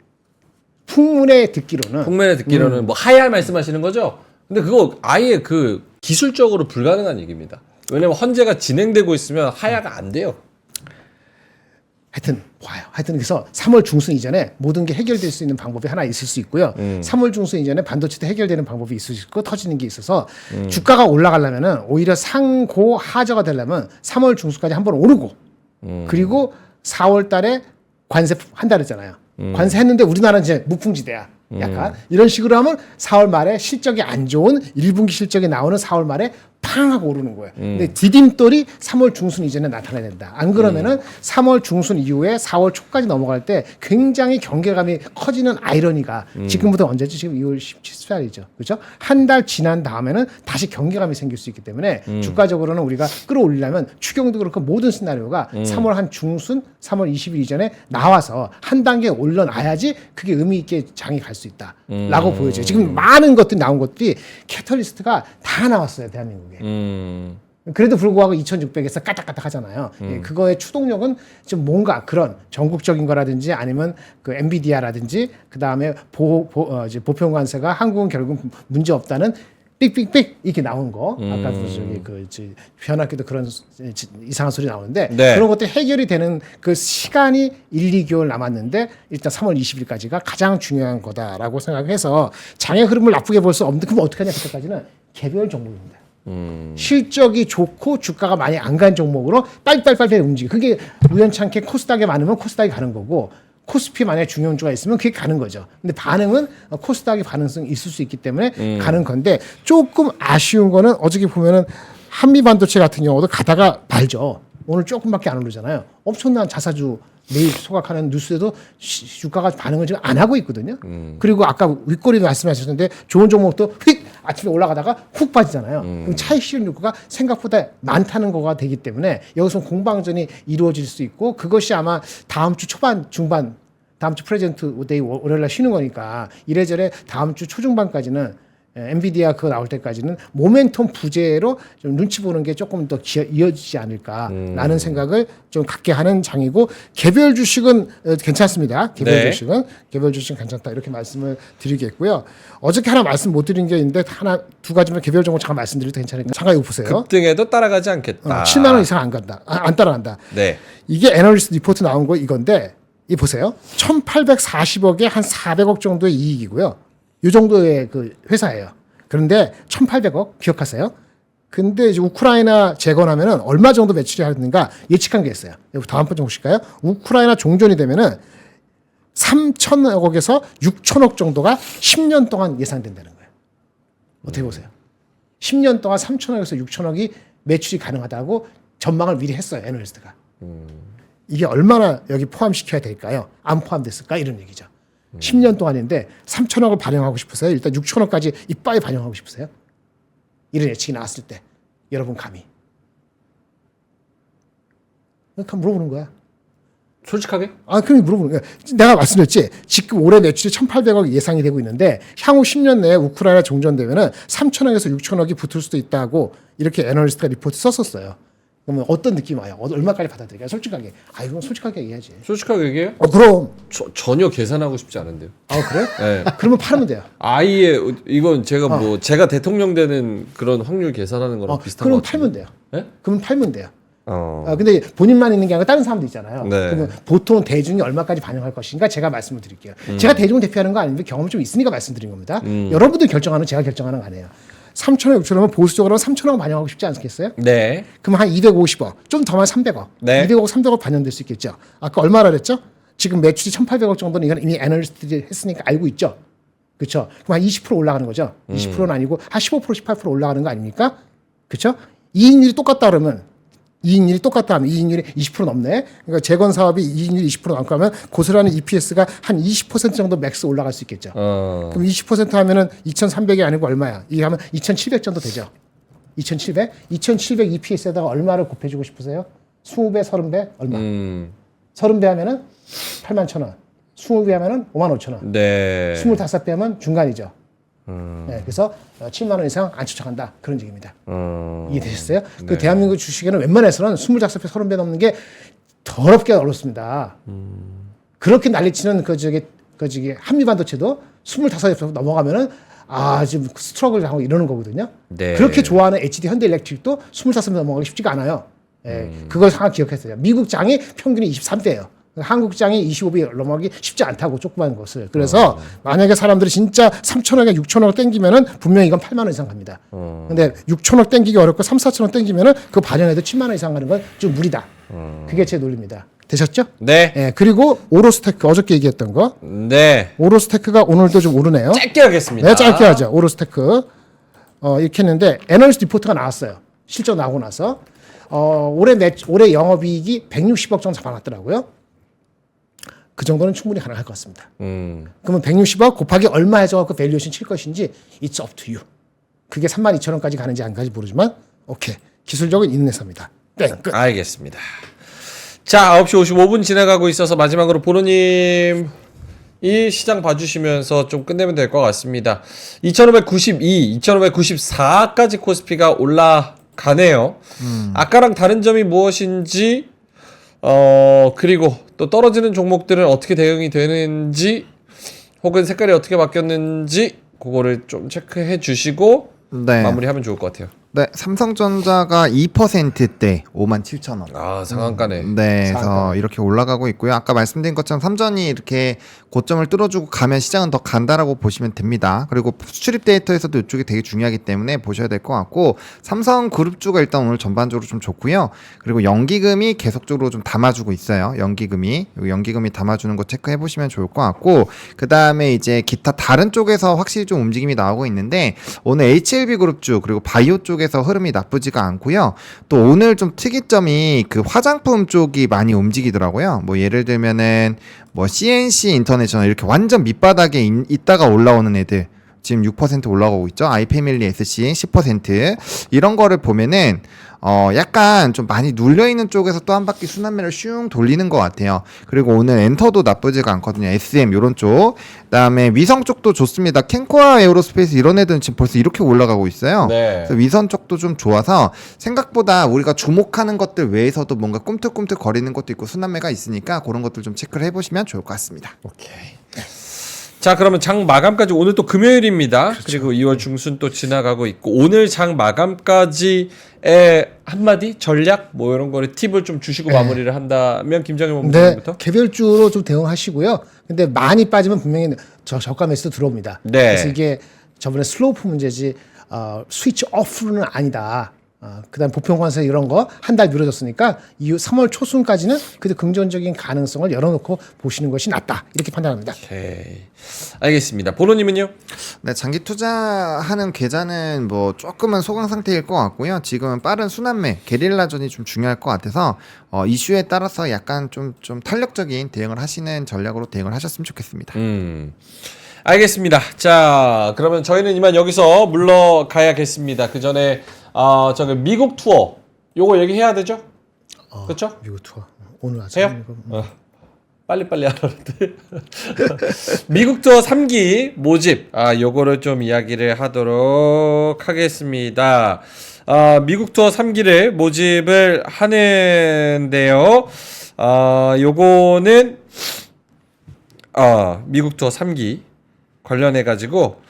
풍문에 듣기로는 풍문에 듣기로는 뭐 하야를 말씀하시는 거죠? 근데 그거 아예 그 기술적으로 불가능한 얘기입니다. 왜냐면 헌재가 진행되고 있으면 하야가 안 돼요. 하여튼 봐요. 하여튼 그래서 3월 중순 이전에 모든 게 해결될 수 있는 방법이 하나 있을 수 있고요. 3월 중순 이전에 반도체도 해결되는 방법이 있을 수 있고 터지는 게 있어서 주가가 올라가려면은 오히려 상고 하저가 되려면 3월 중순까지 한번 오르고 그리고 4월 달에 관세 한다 그랬잖아요. 관세했는데 우리나라는 이제 무풍지대야. 약간 이런 식으로 하면 4월 말에 실적이 안 좋은 1분기 실적이 나오는 4월 말에 팡 하고 오르는 거예요. 근데 디딤돌이 3월 중순 이전에 나타나야 된다. 안 그러면은 3월 중순 이후에 4월 초까지 넘어갈 때 굉장히 경계감이 커지는 아이러니가 지금부터 언제지? 지금 2월 17일이죠. 그렇죠? 한 달 지난 다음에는 다시 경계감이 생길 수 있기 때문에 주가적으로는 우리가 끌어올리려면 추경도 그렇고 모든 시나리오가 3월 한 중순, 3월 20일 이전에 나와서 한 단계 올려놔야지 그게 의미 있게 장이 갈 수 있다라고 보여져요. 지금 많은 것들이 나온 것들이 캐털리스트가 다 나왔어요. 대한민국에. 그래도 불구하고 2,600에서 까딱까딱 하잖아요. 예, 그거의 추동력은 좀 뭔가 그런 전국적인 거라든지 아니면 그 엔비디아라든지 그 다음에 보편관세가 한국은 결국 문제 없다는 삑삑삑 이렇게 나온 거 아까도 저기 변학기도 그런 이상한 소리 나오는데 네. 그런 것들 해결이 되는 그 시간이 1, 2개월 남았는데 일단 3월 20일까지가 가장 중요한 거다라고 생각해서 장의 흐름을 나쁘게 볼 수 없는데 그럼 어떻게 하냐 그때까지는 개별 종목입니다. 실적이 좋고 주가가 많이 안 간 종목으로 빨리빨리 움직여. 그게 우연찮게 코스닥에 많으면 코스닥이 가는 거고 코스피 만약에 중형주가 있으면 그게 가는 거죠. 근데 반응은 코스닥의 반응성이 있을 수 있기 때문에 가는 건데 조금 아쉬운 거는 어저께 보면은 한미반도체 같은 경우도 가다가 말죠. 오늘 조금밖에 안 오르잖아요. 엄청난 자사주 매일 소각하는 뉴스에도 주가가 반응을 지금 안 하고 있거든요. 그리고 아까 윗꼬리 말씀하셨는데 좋은 종목도 휙 아침에 올라가다가 훅 빠지잖아요. 그럼 차익 실현 효과가 생각보다 많다는 거가 되기 때문에 여기서 공방전이 이루어질 수 있고 그것이 아마 다음 주 초반 중반 다음 주 프레젠트 데이 월요일날 쉬는 거니까 이래저래 다음 주 초중반까지는 엔비디아 그거 나올 때까지는 모멘텀 부재로 좀 눈치 보는 게 조금 더 이어지지 않을까라는 생각을 좀 갖게 하는 장이고 개별 주식은 괜찮습니다. 개별 주식은 괜찮다 이렇게 말씀을 드리겠고요. 어저께 하나 말씀 못 드린 게 있는데 하나 두 가지만 개별 정보 잠깐 말씀드려도 괜찮을까요? 잠깐 이거 보세요. 급등에도 따라가지 않겠다. 7만 원 이상 안 간다. 안 따라간다. 네. 이게 애널리스트 리포트 나온 거 이건데 이 보세요. 1,840억에 한 400억 정도의 이익이고요. 이 정도의 그 회사예요. 그런데 1,800억 기억하세요? 근데 이제 우크라이나 재건하면은 얼마 정도 매출이 하는가 예측한 게 있어요. 여기 다음 번 좀 보실까요? 우크라이나 종전이 되면은 3,000억에서 6,000억 정도가 10년 동안 예상된다는 거예요. 어떻게 보세요? 10년 동안 3,000억에서 6,000억이 매출이 가능하다고 전망을 미리 했어요. 애널리스트가. 이게 얼마나 여기 포함시켜야 될까요? 안 포함됐을까? 이런 얘기죠. 10년 동안인데 3,000억을 반영하고 싶으세요? 일단 6,000억까지 이빠이 반영하고 싶으세요? 이런 예측이 나왔을 때 여러분 감히 그냥 물어보는 거야. 솔직하게? 그럼 물어보는 거야. 내가 말씀드렸지. 지금 올해 매출이 1,800억 예상이 되고 있는데 향후 10년 내에 우크라이나 종전되면은 3,000억에서 6,000억이 붙을 수도 있다고 이렇게 애널리스트가 리포트 썼었어요. 그러면 어떤 느낌 와요? 얼마까지 받아들일까요? 솔직하게. 이건 솔직하게 얘기하지. 솔직하게 얘기해요? 그럼. 전혀 계산하고 싶지 않은데요. 그래? 네. 그러면 팔면 돼요. 아예 이건 제가 제가 대통령 되는 그런 확률 계산하는 거랑 비슷한 거 그럼 같아요. 팔면 돼요. 네? 그러면 팔면 돼요. 어. 근데 본인만 있는 게 아니라 다른 사람도 있잖아요. 네. 그러면 보통 대중이 얼마까지 반영할 것인가 제가 말씀을 드릴게요. 제가 대중 대표하는 거 아닌데 경험이 좀 있으니까 말씀드린 겁니다. 여러분들 결정하는 제가 결정하는 거 아니에요. 3,000억, 6,000억은 보수적으로 3,000억 반영하고 싶지 않겠어요? 네. 그럼 한 250억, 좀 더만 300억. 네. 200억, 300억 반영될 수 있겠죠. 아까 얼마나 그랬죠? 지금 매출이 1,800억 정도는 이건 이미 애널리스트들이 했으니까 알고 있죠. 그렇죠? 그럼 한 20% 올라가는 거죠. 20%는 아니고 한 15%, 18% 올라가는 거 아닙니까? 그렇죠? 이익률이 똑같다 그러면 이익률이 똑같다 하면 이익률이 20% 넘네. 그러니까 재건 사업이 이익률이 20% 넘고 하면 고스란히 EPS가 한 20% 정도 맥스 올라갈 수 있겠죠. 그럼 20% 하면은 2,300이 아니고 얼마야? 이게 하면 2,700 정도 되죠. 2,700? 2,700 EPS에다가 얼마를 곱해주고 싶으세요? 20배, 30배? 얼마? 30배 하면은 81,000원. 20배 하면은 55,000원. 네. 25배 하면 중간이죠. 네, 그래서 7만 원 이상 안 추천한다. 그런 얘기입니다. 이해되셨어요? 네. 그 대한민국 주식에는 웬만해서는 25배, 30배 넘는 게 더럽게 어렵습니다. 그렇게 난리치는 그 저기 한미반도체도 25배 넘어가면은 지금 스트러글 하고 이러는 거거든요. 네. 그렇게 좋아하는 HD 현대일렉트릭도 25배 넘어가기 쉽지가 않아요. 예, 그걸 항상 기억했어요. 미국 장이 평균이 23배예요. 한국 장이 25배 넘어가기 쉽지 않다고 조그만 것을. 그래서 만약에 사람들이 진짜 3천억에 6천억 땡기면은 분명히 이건 8만 원 이상 갑니다. 근데 6천억 땡기기 어렵고 3, 4천억 땡기면은 그거 반영해도 7만 원 이상 가는 건 좀 무리다. 그게 제 논리입니다. 되셨죠? 네. 예, 그리고 오로스테크 어저께 얘기했던 거. 네. 오로스테크가 오늘도 좀 오르네요. 짧게 하겠습니다. 네, 짧게 하죠. 오로스테크. 이렇게 했는데 애널리스트 리포트가 나왔어요. 실적 나오고 나서 올해 영업이익이 160억 정도 잡아놨더라고요. 그 정도는 충분히 가능할 것 같습니다. 그러면 160억 곱하기 얼마 해서 그 밸류에이션 칠 것인지 it's up to you. 그게 32,000원까지 가는지 안 가는지 모르지만 오케이. 기술적으로 있는 회사입니다. 땡 끝. 알겠습니다. 자, 9시 55분 지나가고 있어서 마지막으로 보로님 이 시장 봐주시면서 좀 끝내면 될 것 같습니다. 2,592, 2,594까지 코스피가 올라가네요. 아까랑 다른 점이 무엇인지 그리고 또 떨어지는 종목들은 어떻게 대응이 되는지 혹은 색깔이 어떻게 바뀌었는지 그거를 좀 체크해 주시고 네. 마무리하면 좋을 것 같아요. 네, 삼성전자가 2%대 57,000원. 아, 상한가네. 네, 그래서 상한가. 이렇게 올라가고 있고요. 아까 말씀드린 것처럼 삼전이 이렇게 고점을 뚫어주고 가면 시장은 더 간다라고 보시면 됩니다. 그리고 수출입 데이터에서도 이쪽이 되게 중요하기 때문에 보셔야 될 것 같고, 삼성그룹주가 일단 오늘 전반적으로 좀 좋고요. 그리고 연기금이 계속적으로 좀 담아주고 있어요. 연기금이 담아주는 거 체크해 보시면 좋을 것 같고, 그 다음에 이제 기타 다른 쪽에서 확실히 좀 움직임이 나오고 있는데, 오늘 HLB그룹주 그리고 바이오 쪽에서 흐름이 나쁘지가 않고요. 또 오늘 좀 특이점이 그 화장품 쪽이 많이 움직이더라고요. 뭐 예를 들면은 뭐 CNC 인터내셔널 이렇게 완전 밑바닥에 있다가 올라오는 애들 지금 6% 올라가고 있죠. 아이패밀리 SC 10% 이런 거를 보면은 약간 좀 많이 눌려있는 쪽에서 또 한 바퀴 순환매를 슝 돌리는 것 같아요. 그리고 오늘 엔터도 나쁘지가 않거든요. SM 요런 쪽. 그다음에 위성 쪽도 좋습니다. 캔코아 에어로스페이스 이런 애들은 지금 벌써 이렇게 올라가고 있어요. 네. 그래서 위성 쪽도 좀 좋아서 생각보다 우리가 주목하는 것들 외에서도 뭔가 꿈틀꿈틀 거리는 것도 있고 순환매가 있으니까 그런 것들 좀 체크를 해보시면 좋을 것 같습니다. 오케이. 자, 그러면 장 마감까지 오늘 또 금요일입니다. 그리고 2월 중순 또 지나가고 있고 오늘 장 마감까지의 한마디 전략 뭐 이런 거를 팁을 좀 주시고 마무리를 한다면 김정일 네, 본부장부터. 개별주로 좀 대응하시고요. 근데 많이 빠지면 분명히 저가 매수도 들어옵니다. 네. 그래서 이게 저번에 슬로우프 문제지 스위치 오프는 아니다. 그다음 보편관세 이런 거 한 달 미뤄졌으니까 이후 3월 초순까지는 그래도 긍정적인 가능성을 열어놓고 보시는 것이 낫다. 이렇게 판단합니다. 오케이. 알겠습니다. 보로님은요? 네, 장기 투자하는 계좌는 뭐 조금은 소강 상태일 것 같고요. 지금은 빠른 순환매, 게릴라전이 좀 중요할 것 같아서 이슈에 따라서 약간 좀 탄력적인 대응을 하시는 전략으로 대응을 하셨으면 좋겠습니다. 알겠습니다. 자, 그러면 저희는 이만 여기서 물러가야겠습니다. 그 전에 저기 미국 투어 요거 얘기해야 되죠? 그렇죠? 미국 투어 오늘 아침 해요? 빨리빨리 하라는데. 미국 투어 3기 모집 요거를 좀 이야기를 하도록 하겠습니다. 미국 투어 3기를 모집을 하는데요. 요거는 미국 투어 3기 관련해 가지고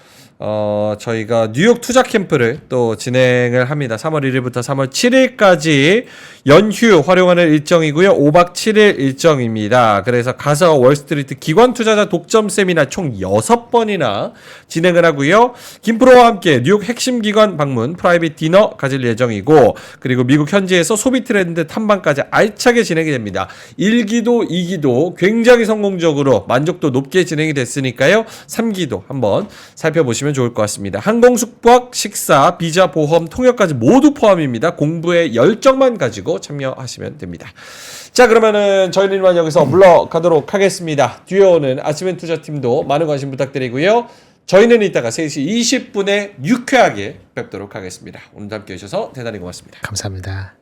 저희가 뉴욕 투자 캠프를 또 진행을 합니다. 3월 1일부터 3월 7일까지 연휴 활용하는 일정이고요. 5박 7일 일정입니다. 그래서 가서 월스트리트 기관 투자자 독점 세미나 총 6번이나 진행을 하고요. 김프로와 함께 뉴욕 핵심 기관 방문 프라이빗 디너 가질 예정이고, 그리고 미국 현지에서 소비 트렌드 탐방까지 알차게 진행이 됩니다. 1기도 2기도 굉장히 성공적으로 만족도 높게 진행이 됐으니까요. 3기도 한번 살펴보시면 참여하시면 좋을 것 같습니다. 항공 숙박, 식사, 비자, 보험, 통역까지 모두 포함입니다. 공부에 열정만 가지고 참여하시면 됩니다. 자, 그러면은 저희는 이만 여기서 물러가도록 하겠습니다. 뒤에 오는 아침엔 투자팀도 많은 관심 부탁드리고요. 저희는 이따가 3시 20분에 유쾌하게 뵙도록 하겠습니다. 오늘도 함께 해주셔서 대단히 고맙습니다. 감사합니다.